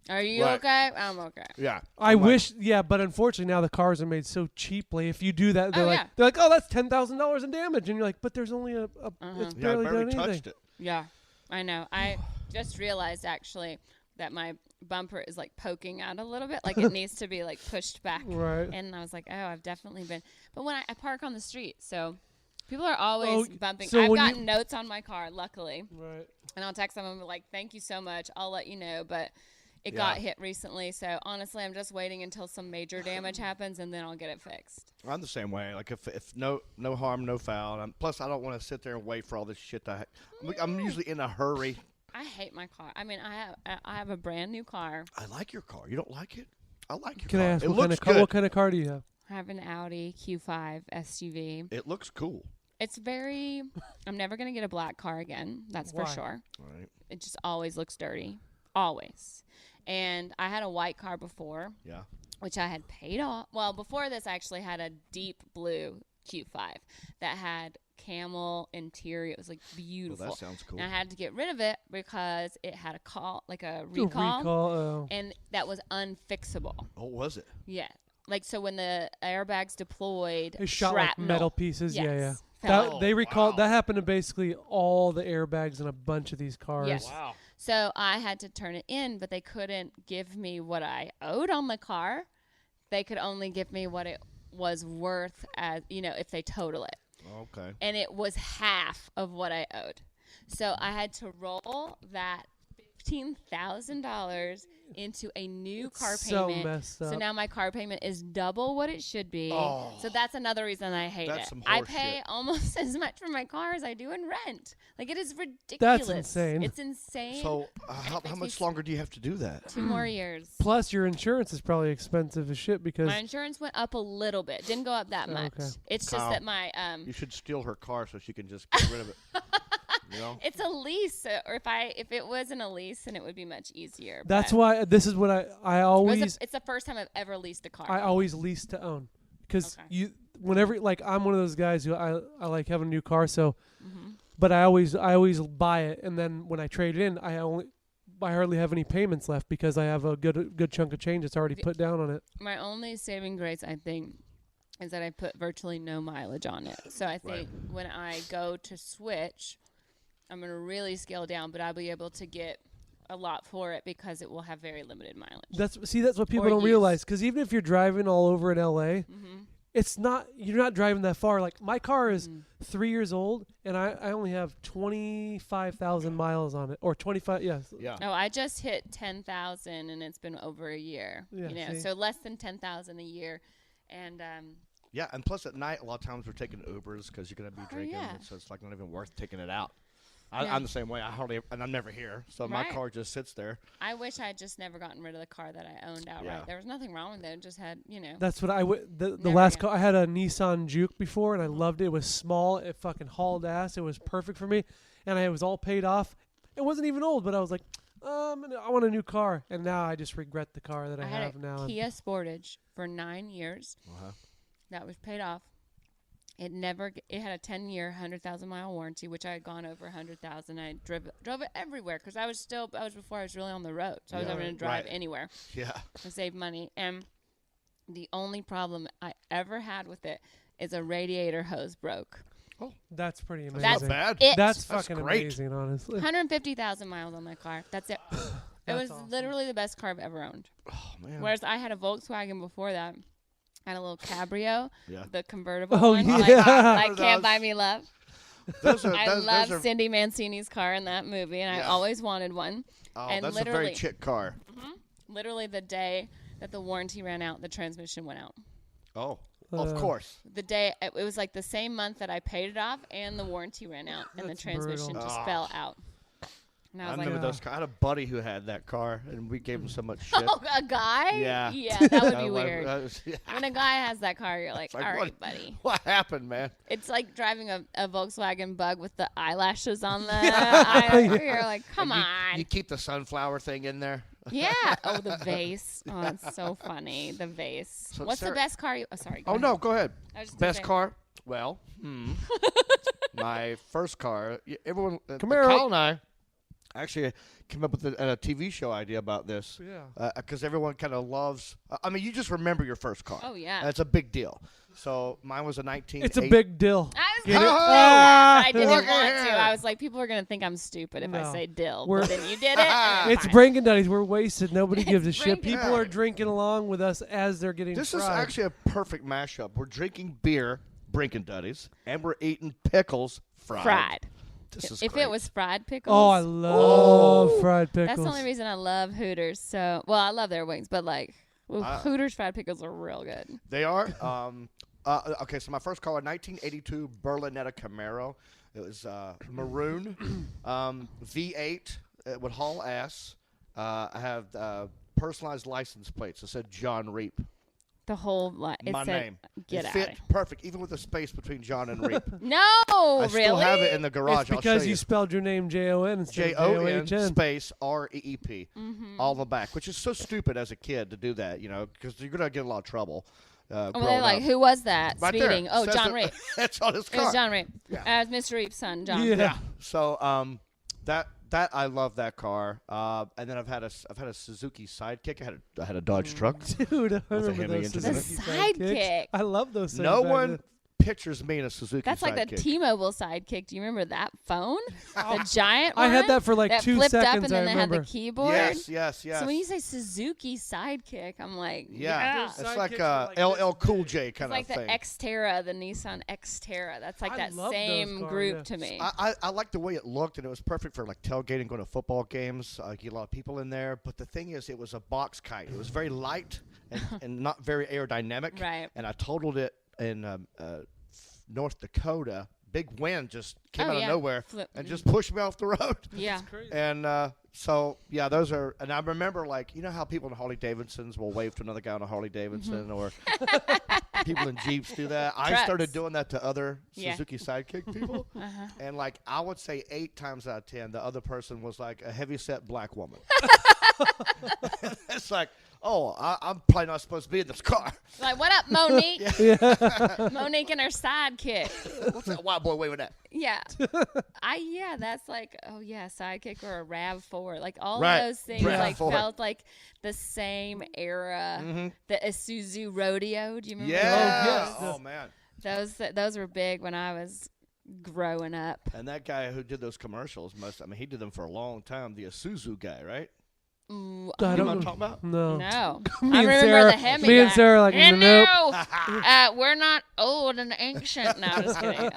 Are you Right. okay? I'm okay. Yeah. I wish, but unfortunately now the cars are made so cheaply. If you do that, they're yeah. like, "Oh, that's $10,000 in damage," and you're like, "But there's only it's Yeah, I barely done barely anything." touched it. Yeah, I know. I just realized actually that my bumper is like poking out a little bit, like it needs to be like pushed back. Right. And I was like, oh, I've definitely been. But when I park on the street, so people are always bumping. so I've when gotten notes on my car, luckily, Right. and I'll text them and be like, thank you so much. I'll let you know, but. It got hit recently, so honestly, I'm just waiting until some major damage happens, and then I'll get it fixed. I'm the same way. Like if no harm, no foul. Plus, I don't want to sit there and wait for all this shit. I'm usually in a hurry. I hate my car. I mean, I have a brand new car. I like your car. You don't like it? I like your Can car. I ask It what kind looks of car? good. What kind of car do you have? I have an Audi Q5 SUV. It looks cool. It's very. I'm never gonna get a black car again. That's Why? for sure. All right. It just always looks dirty, always. And I had a white car before, Yeah. which I had paid off. Well, before this, I actually had a deep blue Q5 that had camel interior. It was like beautiful. Well, that sounds cool. And I had to get rid of it because it had a The recall, and that was unfixable. Oh, was it? Yeah. Like, so when the airbags deployed, They shot like shrapnel. metal pieces. Yes. Yeah. Fell Oh, They recalled wow. that happened to basically all the airbags in a bunch of these cars. Yes. Wow. So I had to turn it in, but they couldn't give me what I owed on the car. They could only give me what it was worth as, if they total it. Okay. And it was half of what I owed. So I had to roll that $15,000 into a new car so payment. messed up. So now my car payment is double what it should be. Oh. So that's another reason I hate That's it. some I horse pay shit. almost as much for my car as I do in rent. Like, it is ridiculous. That's insane. It's insane. So how makes me much longer do you have to do that? 2 more years. Plus, your insurance is probably expensive as shit because My insurance went up a little bit. Didn't go up that Oh, much. okay. It's Kyle, just that my You should steal her car so she can just get rid of it. You know? it's a lease. Or if it wasn't a lease, then it would be much easier. that's but why this is what I always it's the first time I've ever leased a car. I always lease to own because Okay. whenever like I'm one of those guys who I like having a new car Mm-hmm. but I always buy it and then when I trade it in I hardly have any payments left because I have a good chunk of change that's already put down on it. My only saving grace, I think, is that I put virtually no mileage on it. So I think when I go to switch, I'm going to really scale down, but I'll be able to get a lot for it because it will have very limited mileage. That's what people Or don't use. realize because even if you're driving all over in LA, Mm-hmm. you're not driving that far. Like my car is 3 years old and I only have 25,000 miles on it or 25. Yes. Yeah. Oh, I just hit 10,000 and it's been over a year. Yeah, see? So less than 10,000 a year, and Yeah, and plus at night, a lot of times we're taking Ubers because you're going to be drinking, yeah. so it's like not even worth taking it out. Yeah. I'm the same way. And I'm never here, so my Right. car just sits there. I wish I had just never gotten rid of the car that I owned outright. Yeah. There was nothing wrong with it. It just had, That's what the Never last again. car I had a Nissan Juke before and I loved it. It was small. It fucking hauled ass. It was perfect for me, and it was all paid off. It wasn't even old, but I was like, I want a new car, and now I just regret the car that I had have a now. Kia Sportage for 9 years. Uh-huh. That was paid off. It had a 10-year, 100,000-mile warranty, which I had gone over 100,000. I drove it everywhere because I was before I was really on the road, so I was Yeah, able to drive right. anywhere Yeah. to save money. And the only problem I ever had with it is a radiator hose broke. That's pretty amazing. That's Not bad. it. That's That's fucking great. amazing, honestly. 150,000 miles on that car. That's it. It That's was awesome. literally the best car I've ever owned. Oh, man. Whereas I had a Volkswagen before that. I had a little Cabrio, Yeah. the convertible Oh, one. yeah. Like Those- Can't Buy Me Love. Those are, I those love are, Cindy Mancini's car in that movie, and I Yeah. always wanted one. oh, and that's a very literally- chick car. Literally the day that the warranty ran out, the transmission went out. Oh, of Uh, course. The day, it was like the same month that I paid it off, and the warranty ran out, and the That's transmission brutal. just Ah. fell out. And I I was like, remember those. I had a buddy who had that car, and we gave him so much shit. oh, a guy? Yeah. Yeah, that would be I- weird. yeah. When a guy has that car, you're like, like, all right, what- buddy. What happened, man? It's like driving a Volkswagen Bug with the eyelashes on the eye. You're like, come And on. You keep the sunflower thing in there. Yeah. Oh, the vase. Oh, that's so funny. The vase. So What's Sarah- the best car? Oh, sorry. Go Oh ahead. no, go ahead. I was just gonna Best say- car? Well, my first car. Everyone, Camaro. Kyle and I actually came up with a TV show idea about this. Yeah. Because everyone kind of loves. I mean, you just remember your first car. Oh, yeah. That's a big deal. So mine was a 19. It's a big deal. I was Get going to it? say that, but I didn't Look want at to. here. I was like, people are going to think I'm stupid if I No. say dill. We're- But then you did it. and It's fine. Brinking Duddies. We're wasted. Nobody It's gives a shit. Brinking People are Duddies. drinking along with us as they're getting This fried. is actually a perfect mashup. We're drinking beer, Brinking Duddies, and we're eating pickles fried. Fried. This is If great. it was fried pickles. Oh, I love fried pickles. That's the only reason I love Hooters. So, well, I love their wings, but like, ooh, Uh, Hooters fried pickles are real good. They are. Okay, so my first car, a 1982 Berlinetta Camaro. It was maroon, V8. It would haul ass. I have personalized license plates. It said John Reap. The whole it My said, name. Get it out. fit perfect, even with a space between John and Reap. No, I really? still have it in the garage. It's I'll because show you you. spelled your name Jon instead of Jon John. space REEP, Mm-hmm. all in the back, which is so stupid as a kid to do that, because you're gonna get in a lot of trouble. Oh, growing they're like, up. who was that Right there. speeding? Oh, Says John it- Reap. That's on his It car. was John Reap. Yeah. It was Mr. Reap's son, John. Yeah. Yeah. So that I love that car. And then I've had a Suzuki Sidekick. I had a Dodge truck. Dude, I a remember Hemi those engine in The it. Suzuki Sidekick. Sidekicks. I love those things. No back one then. pictures me in a Suzuki That's like the Sidekick. T-Mobile Sidekick. Do you remember that phone? The giant one? I had that for like that 2 flipped seconds. up and then I they remember. had the keyboard. Yes. So when you say Suzuki Sidekick, I'm like, Yeah, Those it's sidekicks like are like LL this Cool big. J it's kind like of the thing. Xterra, the Nissan Xterra. That's like I that love those same cars, group yeah. to me. I like the way it looked, and it was perfect for like tailgating, going to football games. Get a lot of people in there. But the thing is, it was a box kite. It was very light and not very aerodynamic. Right. And I totaled it in North Dakota. Big wind just came Oh, out of yeah. nowhere Flip. and just pushed me off the road. Yeah. Crazy. And so, yeah, those are – and I remember, like, you know how people in Harley-Davidsons will wave to another guy on a Harley-Davidson or people in Jeeps do that? I Trucks. started doing that to other Yeah. Suzuki Sidekick people. And, like, I would say 8 times out of 10, the other person was, like, a heavy-set black woman. It's like, oh, I'm probably not supposed to be in this car. Like, what up, Monique? Monique and her sidekick. What's that white boy waving at? Yeah. That's like, oh, yeah, Sidekick or a RAV4. Like, all Right. of those things, like, RAV4. felt like the same era. The Isuzu Rodeo. Do you remember Yeah. yes. Oh, man. those were big when I was growing up. And that guy who did those commercials he did them for a long time. The Isuzu guy, right? Ooh, I You know don't what I'm know. talking about? No. no. Me I and remember Sarah- the Hemi me and guy. Sarah like, and nope. no, we're not old and ancient. No, just kidding.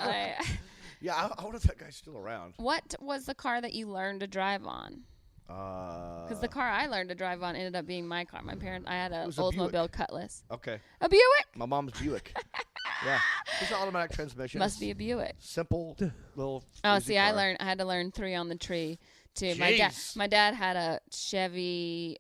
Yeah, I wonder if that guy's still around. What was the car that you learned to drive on? Because the car I learned to drive on ended up being my car. I had a was a Oldsmobile Cutlass. Okay. A Buick? My mom's Buick. Yeah. It's an automatic transmission. Must be a Buick. Simple little. Oh, easy see, I car. had to learn 3 on the tree too. Jeez. My dad had a Chevy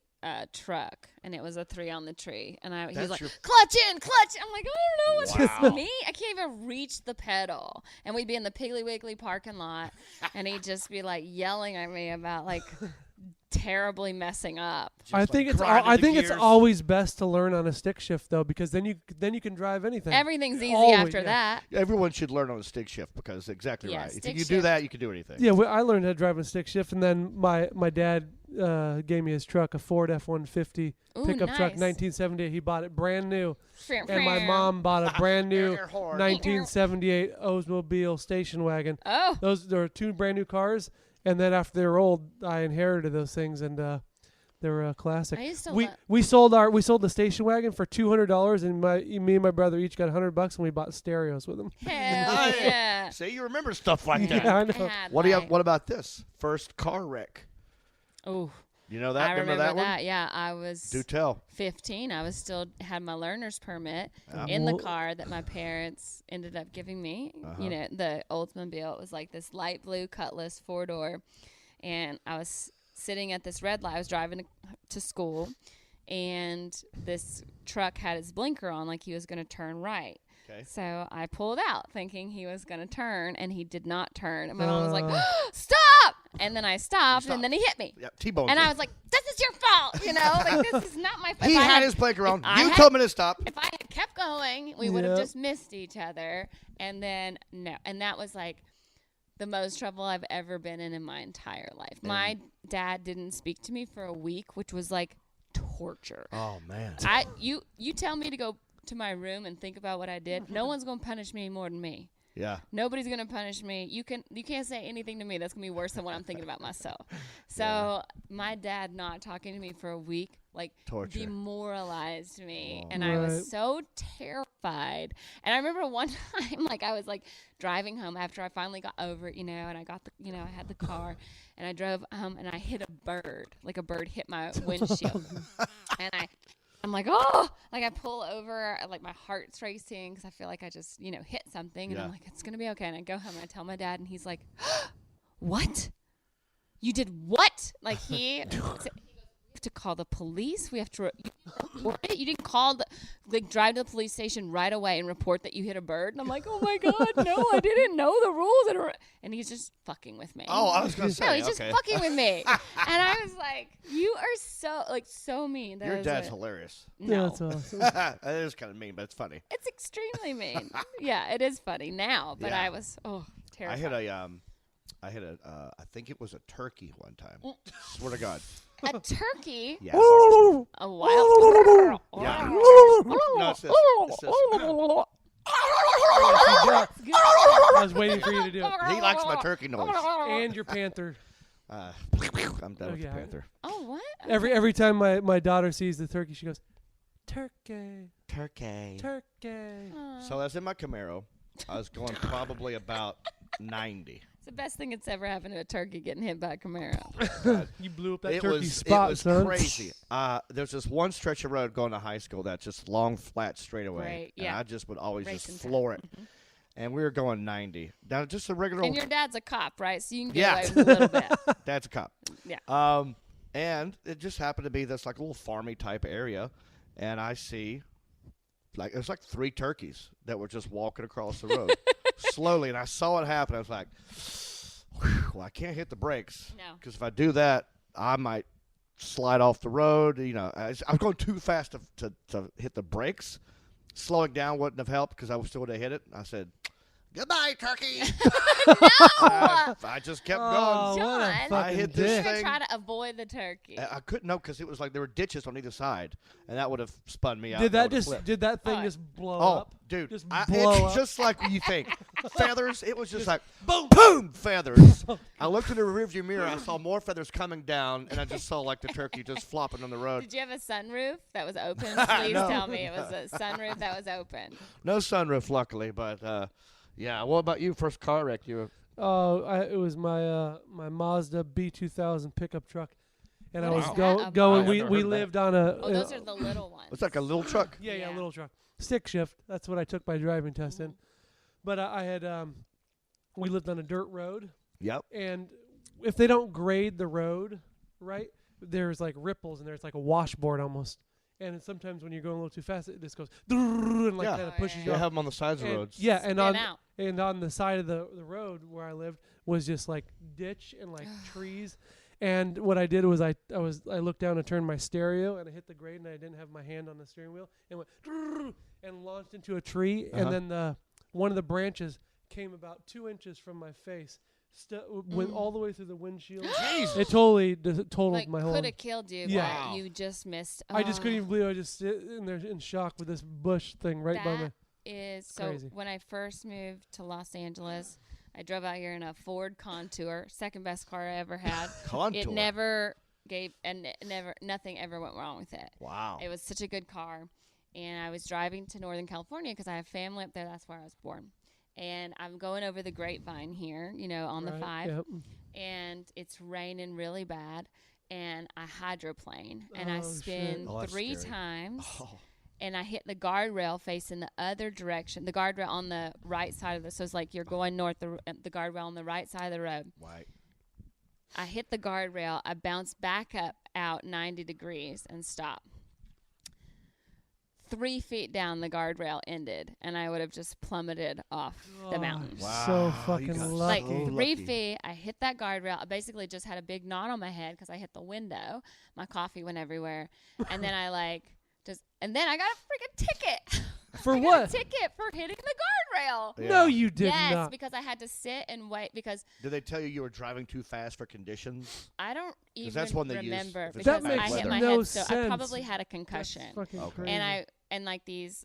truck, and it was a 3 on the tree. And he was That's like, your- clutch in, clutch. I'm like, I don't know what's Wow. this me. I can't even reach the pedal. And we'd be in the Piggly Wiggly parking lot, and he'd just be like yelling at me about like terribly messing up. Just, I like, think it's grinding the it's gears. always best to learn on a stick shift though, because then you can drive anything. Everything's easy Always, after yeah. that. Everyone should learn on a stick shift because exactly Yeah, right. If stick you do shift. that, you can do anything. Yeah, I learned how to drive a stick shift, and then my dad gave me his truck, a Ford F-150 Ooh, pickup truck, nice. 1978. He bought it brand new, and my Frou. mom bought a brand new Air horn. 1978 Oldsmobile station wagon. Oh, There were 2 brand new cars, and then after they were old, I inherited those things, and they were a classic. I used to We sold the station wagon for $200, and me and my brother each got $100, and we bought stereos with them. hell yeah. See, you remember stuff like that. Yeah, I I know. had, What do you have? like- What about this first car wreck? Oh, You know that? I remember that one? that. Yeah, I was Do tell. 15. I was still had my learner's permit Yeah. in the Well- car that my parents ended up giving me. Uh-huh. You know, the Oldsmobile. It was like this light blue Cutlass 4-door, and I was sitting at this red light. I was driving to school, and this truck had his blinker on, like he was going to turn right. Okay. So I pulled out thinking he was going to turn, and he did not turn. And my mom was like, Uh. stop! And then I stopped, stopped. and then he hit me. Yeah, T-bone. And I was like, this is your fault, you know? Like, this is not my fault. he If I had his blinker on. if I You had- told me to stop. If I had kept going, we would have Yep. just missed each other. And then, no. And that was like the most trouble I've ever been in my entire life. My dad didn't speak to me for a week, which was like torture. Oh man. You tell me to go to my room and think about what I did. No one's going to punish me more than me. Yeah. Nobody's gonna punish me. You can't say anything to me that's gonna be worse than what I'm thinking about myself. So my dad not talking to me for a week, like, Torture. demoralized me, Oh. and I Right. was so terrified. And I remember one time, like, I was like driving home after I finally got over it, you know, and I got the, you know, I had the car, and I drove home, and I hit a bird, like a bird hit my windshield, and I'm like, oh, like I pull over, like my heart's racing because I feel like I just, you know, hit something. And Yeah. I'm like, it's going to be okay. And I go home and I tell my dad, and he's like, what? You did what? Like he goes, to call the police. We have to report it. You didn't call drive to the police station right away and report that you hit a bird. And I'm like, oh my God, no, I didn't know the rules. And he's just fucking with me. Oh, I was gonna say. No, he's okay. just fucking with me. And I was like, you are so mean. That Your was dad's it. hilarious. Yeah, No. that's awesome. That is kind of mean, but it's funny. It's extremely mean. Yeah, it is funny now, but Yeah. I was terrified. I hit a I think it was a turkey one time. Swear to God. A turkey. Yeah. A wild. Yeah. No, it's this. It's this. I was waiting for you to do it. He likes my turkey noise. And your panther. I'm done with yeah. the panther. Oh, what? Every time my daughter sees the turkey, she goes, turkey, Turkey. turkey. So I was in my Camaro. I was going probably about 90. It's the best thing that's ever happened to a turkey getting hit by a Camaro. You blew up that It turkey was, spot, it was son. crazy. There's this one stretch of road going to high school that's just long, flat straightaway. Right, And yeah. I just would always Racing just time. floor it. And we were going 90. Now, just a regular And old your dad's a cop, right? So you can get Yeah. away with a little bit. dad's a cop. Yeah. And it just happened to be this like little farmy type area. And I see it was like 3 turkeys that were just walking across the road slowly. And I saw it happen. I was like, well, I can't hit the brakes. No. Because if I do that, I might slide off the road. You know, I was going too fast to hit the brakes. Slowing down wouldn't have helped because I still would have hit it. I said, goodbye, turkey. I just kept Oh, going. what a John. fucking I hit You this dick. should thing. try to avoid the turkey. I couldn't know because it was like there were ditches on either side, and that would have spun me out. Did and I that would've just flipped. did that thing Oh. just blow Oh, up? dude, Just it's blow up. just like you think. Feathers. It was just like boom, boom, feathers. I looked in the rearview mirror. I saw more feathers coming down, and I just saw like the turkey just flopping on the road. Did you have a sunroof that was open? Please No. tell me it was a sunroof that was open. No sunroof, luckily, but yeah. What about you? First car wreck you? Oh, it was my my Mazda B2000 pickup truck, and I What was is that going. about? I've We never we heard of that. lived on a. Oh, those are the little ones. It's like a little truck. yeah, Yeah. little truck, stick shift. That's what I took my driving test in. But I had we lived on a dirt road, Yep. and if they don't grade the road right, there's like ripples and there's like a washboard almost. And sometimes when you're going a little too fast, it just goes and like Yeah. kind of Oh, pushes yeah, you They off. have them on the sides of And- roads. Yeah, and Spin out. on the side of the road where I lived was just like ditch and like trees. And what I did was I looked down and turned my stereo and I hit the grade and I didn't have my hand on the steering wheel and went and launched into a tree and then one of the branches came about 2 inches from my face. Went all the way through the windshield. It totally totaled Like my whole. could have killed you, Yeah. but you just missed. I just couldn't Oh. even believe I just sit in there in shock with this bush thing right by me. That is so. crazy. When I first moved to Los Angeles, I drove out here in a Ford Contour, second best car I ever had. Contour. It never gave, and nothing ever went wrong with it. Wow. It was such a good car, and I was driving to Northern California because I have family up there. That's where I was born. And I'm going over the Grapevine here, on the Right, 5, yep. and it's raining really bad. And I hydroplane, and I Oh, spin shit. Oh, that's 3 scary. times. Oh. And I hit the guardrail facing the other direction, the guardrail on the right side of so it's like you're going north, the guardrail on the right side of the road. Right. I hit the guardrail, I bounced back up out 90 degrees and stopped. 3 feet down, the guardrail ended, and I would have just plummeted off the mountain. Wow. So you fucking got Like lucky. 3 lucky. feet, I hit that guardrail. I basically just had a big knot on my head because I hit the window. My coffee went everywhere. And then and then I got a freaking ticket. For I got what? a ticket for hitting the guardrail. No, you did Yes, not. because I had to sit and wait because Did they tell you were driving too fast for conditions? I don't even that's one they use remember if it's because bad I hit weather. my No head, so I sense. probably had a That's concussion. fucking Okay. crazy. And like this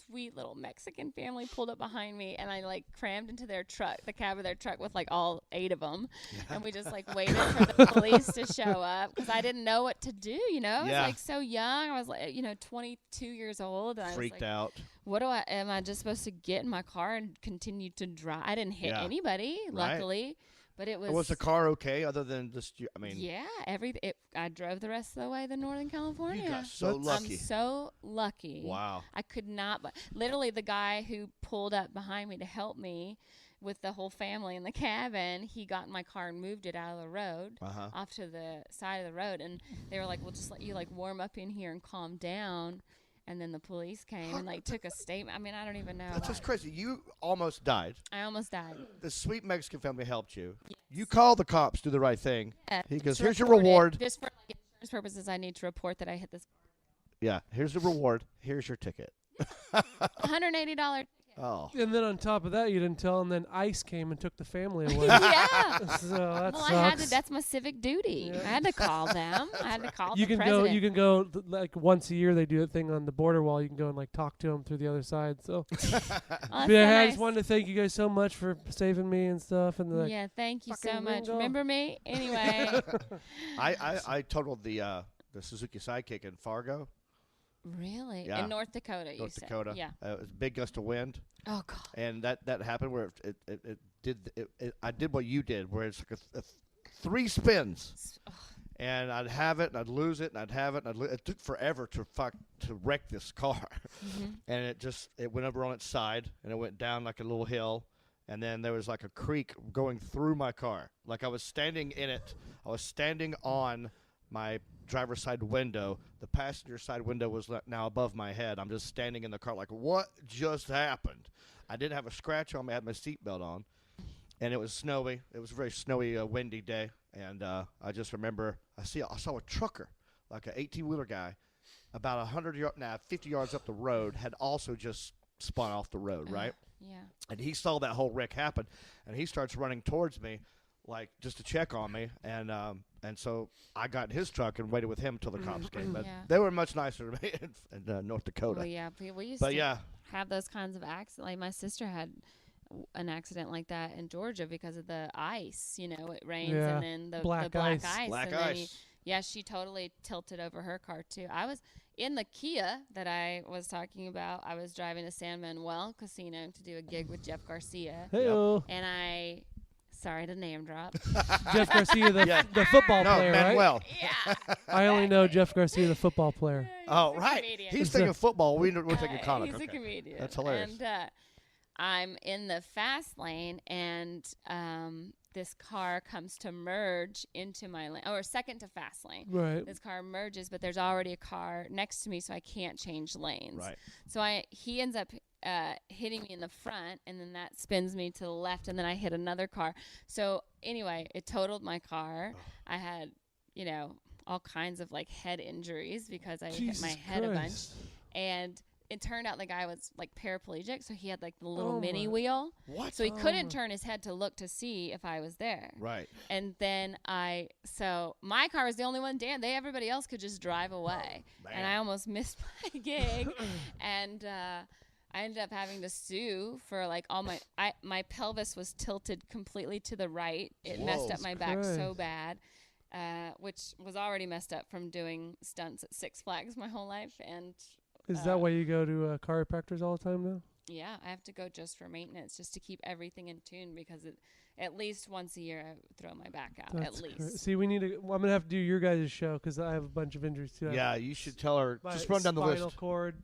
sweet little Mexican family pulled up behind me, and I like crammed into their truck, the cab of their truck, with like all 8 of them, and we just like waited for the police to show up because I didn't know what to do. I was Yeah. like so young. I was like 22 years old. And I was Freaked like, out. what am I just supposed to get in my car and continue to drive? I didn't hit Yeah. anybody, Right. luckily, but it was. Was the car okay other than this? I mean, Yeah, I drove the rest of the way to Northern California. you got so That's- lucky. I'm so lucky. Wow. I could not, but literally the guy who pulled up behind me to help me with the whole family in the cabin, he got in my car and moved it out of the road Uh-huh. off to the side of the road. And they were like, we'll just let you like warm up in here and calm down. And then the police came and like took a statement. I mean, I don't even know. That's just crazy. You almost died. I almost died. The sweet Mexican family helped you. You called the cops, do the right thing. Yeah, He goes, just "Here's your report it. reward." Just for like, insurance purposes, I need to report that I hit this Yeah, here's the reward. Here's your ticket. $180 ticket. Oh. And then on top of that, you didn't tell, and then ICE came and took the family away. Yeah. So that Well, sucks. I had to. That's my civic duty. Yeah. I had to call them. I had to call You the can president. go. You can go like once a year. They do a thing on the border wall. You can go and like talk to them through the other side. So, Oh, that's yeah, so I nice. just wanted to thank you guys so much for saving me and stuff. And like, Yeah, thank you so fucking much. Ringo. Remember me? Anyway. I totaled the Suzuki Sidekick in Fargo, Really? Yeah. In North Dakota, you North said. Dakota. Yeah. It was a big gust of wind, Oh, God. and that happened where I did what you did, where it's like a 3 spins, and I'd have it, and I'd lose it, and I'd have it, and it took forever to wreck this car, and it went over on its side, and it went down like a little hill, and then there was like a creek going through my car, like I was standing in it, I was standing on my driver's side window. The passenger side window was now above my head. I'm just standing in the car like, what just happened? I didn't have a scratch on me. I had my seatbelt on, and it was snowy. It was a very snowy, windy day, and I just remember I saw a trucker, like an 18-wheeler guy, about 50 yards up the road, had also just spun off the road, right? Yeah. And he saw that whole wreck happen, and he starts running towards me, like just to check on me, and so I got in his truck and waited with him till the cops came. But Yeah. they were much nicer to me in North Dakota. Well, yeah. We used But to yeah, have those kinds of accidents. Like my sister had an accident like that in Georgia because of the ice. You know, it rains Yeah. and then the Black black ice. ice. Black and then ice. she totally tilted over her car too. I was in the Kia that I was talking about. I was driving to San Manuel Casino to do a gig with Jeff Garcia, hey-o. and sorry to name drop. Jeff Garcia, Yeah. the football no, player, right? Manuel. Yeah. I only know Jeff Garcia, the football player. Oh, He's a right. comedian. He's thinking football. We're thinking Uh, comic. He's Okay. a comedian. That's hilarious. And I'm in the fast lane, and this car comes to merge into my lane, or second to fast lane. Right. This car merges, but there's already a car next to me, so I can't change lanes. Right. So he ends up hitting me in the front, and then that spins me to the left, and then I hit another car. So anyway, it totaled my car. I had, all kinds of like head injuries because I hit my head a bunch. Christ. And it turned out the guy was like paraplegic, so he had like the little Oh mini my- wheel. What? So he Oh couldn't my- turn his head to look to see if I was there. Right. And then so my car was the only one damn. Everybody else could just drive away. And man. I almost missed my gig. And I ended up having to sue for like all my pelvis was tilted completely to the right. It messed Whoa. up my back so Christ. bad, which was already messed up from doing stunts at Six Flags my whole life. And Is that why you go to chiropractors all the time now? yeah, I have to go just for maintenance, just to keep everything in tune, because at least once a year I throw my back out. That's at least. cra- See, we need to. Well, I'm gonna have to do your guys' show because I have a bunch of injuries too. Yeah, you should tell her. My Just run down the spinal list. cord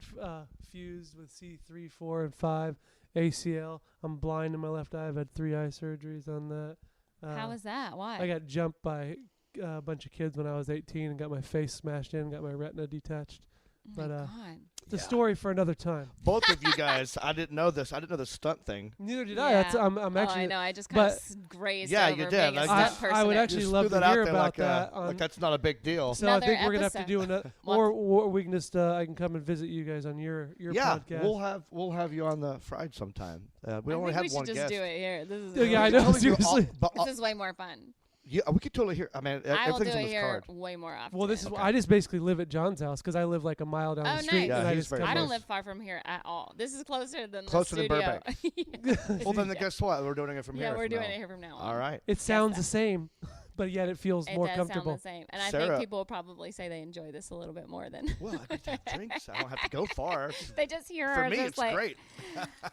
fused with C3, 4, and 5. ACL. I'm blind in my left eye. I've had 3 eye surgeries on that. How was that? Why? I got jumped by a bunch of kids when I was 18 and got my face smashed in, got my retina detached. oh but, my God. It's a story for another time. Both of you guys, I didn't know this. I didn't know the stunt thing. Neither did Yeah. I. That's, I'm Oh, actually. I know. I just kind but- of grazed Yeah, over you did. being a I- stunt person. I would at- actually Just love threw to that out hear there about like, that. like that's not a big deal. So I Another think we're gonna have to episode. do another, We'll or we can just I can come and visit you guys on your Yeah, podcast. we'll have you on the fried sometime. We I only think have we should one just guest. do it here. This is Yeah, I know. Totally do all- seriously. but, This is way more fun. yeah, we could totally hear. I mean, I will do everything's on it this here card. way more often. Well, this is Okay. I just basically live at John's house because I live like a mile down Oh, the street. nice. Yeah, and I he's just very come I don't close. live far from here at all. This is closer than Closer the than studio. Well, then guess what? We're doing it from Yeah, here. we're from doing now it on. here from now on. All right. It sounds that. the same, but yet it feels It more does comfortable. sound the same. And I Sarah- think people will probably say they enjoy this a little bit more than Well, I could have drinks. I don't have to go far. they just hear For her me, just it's like, great.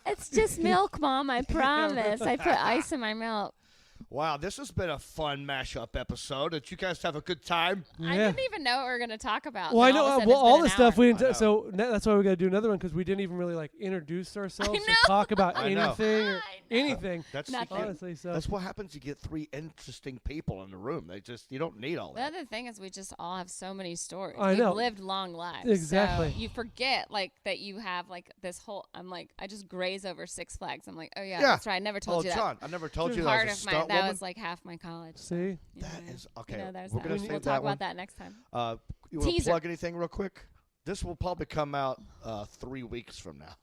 it's just milk, Mom, I promise. I put ice in my milk. Wow, this has been a fun mashup episode. Did you guys have a good time? I Yeah. didn't even know what we were going to talk about. Well, I and all know. of a sudden Well, it's all been the an stuff hour. we I didn't. know. So that's why we got to do another one because we didn't even really like introduce ourselves or talk about I know. anything or I know. anything. That's Nothing. Honestly, so That's what happens. You get 3 interesting people in the room. You don't need all The that. other thing is we just all have so many stories. I We've know. lived long lives. Exactly. So you forget like that you have like this whole. I'm like I just graze over Six Flags. I'm like, oh yeah, Yeah. that's right. I never told Oh, you that. John, I never told you Part that I was a of my stunt that woman. was like half my college. see. You That know, is okay. there's We're that. gonna We'll save talk that about one. that next time. You want to Teaser. plug anything real quick? This will probably come out 3 weeks from now.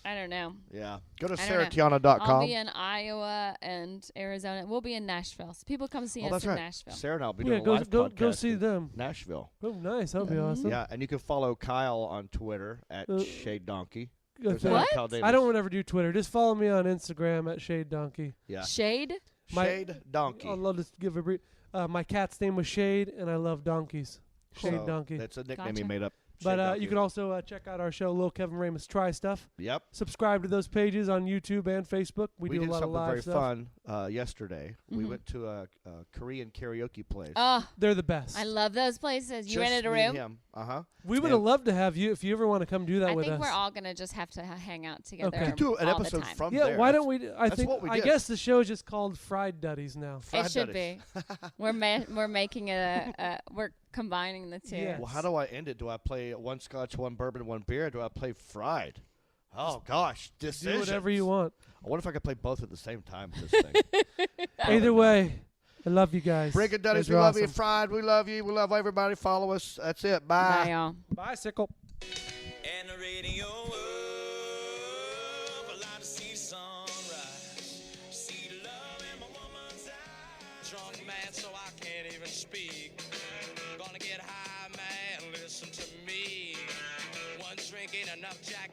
I don't know. Yeah. Go to I don't know. sarahtiana.com. I'll be in Iowa and Arizona. We'll be in Nashville. So people come see us that's in right. Nashville. Sarah and I'll be Yeah, doing a go live go podcast see in them. Nashville. Oh, nice. That'll be awesome. Yeah, and you can follow Kyle on Twitter at Shade Donkey. Okay. What? Kyle Davis. I don't ever do Twitter. Just follow me on Instagram at Shade Donkey. Yeah. Shade? Shade Donkey. I'd love to give a brief. My cat's name was Shade, and I love donkeys. Shade So Donkey. That's a nickname he Gotcha. made up. But Shade Donkey. you can also check out our show, Lil Kevin Ramus Try Stuff. Yep. Subscribe to those pages on YouTube and Facebook. We do a did lot of something live very stuff. fun yesterday. We went to a Korean karaoke place. Oh, They're the best. I love those places. You Just rented a me and room? him. Uh-huh. We would have loved to have you if you ever want to come do that I with think us. we're all going to just have to hang out together. Okay. We do an all the episode time. from yeah, there. why That's- don't we? I that's think what we I did. guess the show is just called Fried Duddies now. Fried It should Duddies. be. We're making we're combining the two. Yeah. Well, how do I end it? Do I play one scotch, one bourbon, one beer? Or do I play fried? Oh, gosh. Do Decisions. whatever you want. I wonder if I could play both at the same time with this thing. Either way, I love you guys. Brinking Duddies, Guys we are love you. awesome. Fried, we love you. We love everybody. Follow us. That's it. Bye, y'all. Bicycle. And the radio up, I like to see the sunrise. See the love in my woman's eyes. Drunk man, so I can't even speak. Gonna get high, man, listen to me. One drink ain't enough, Jack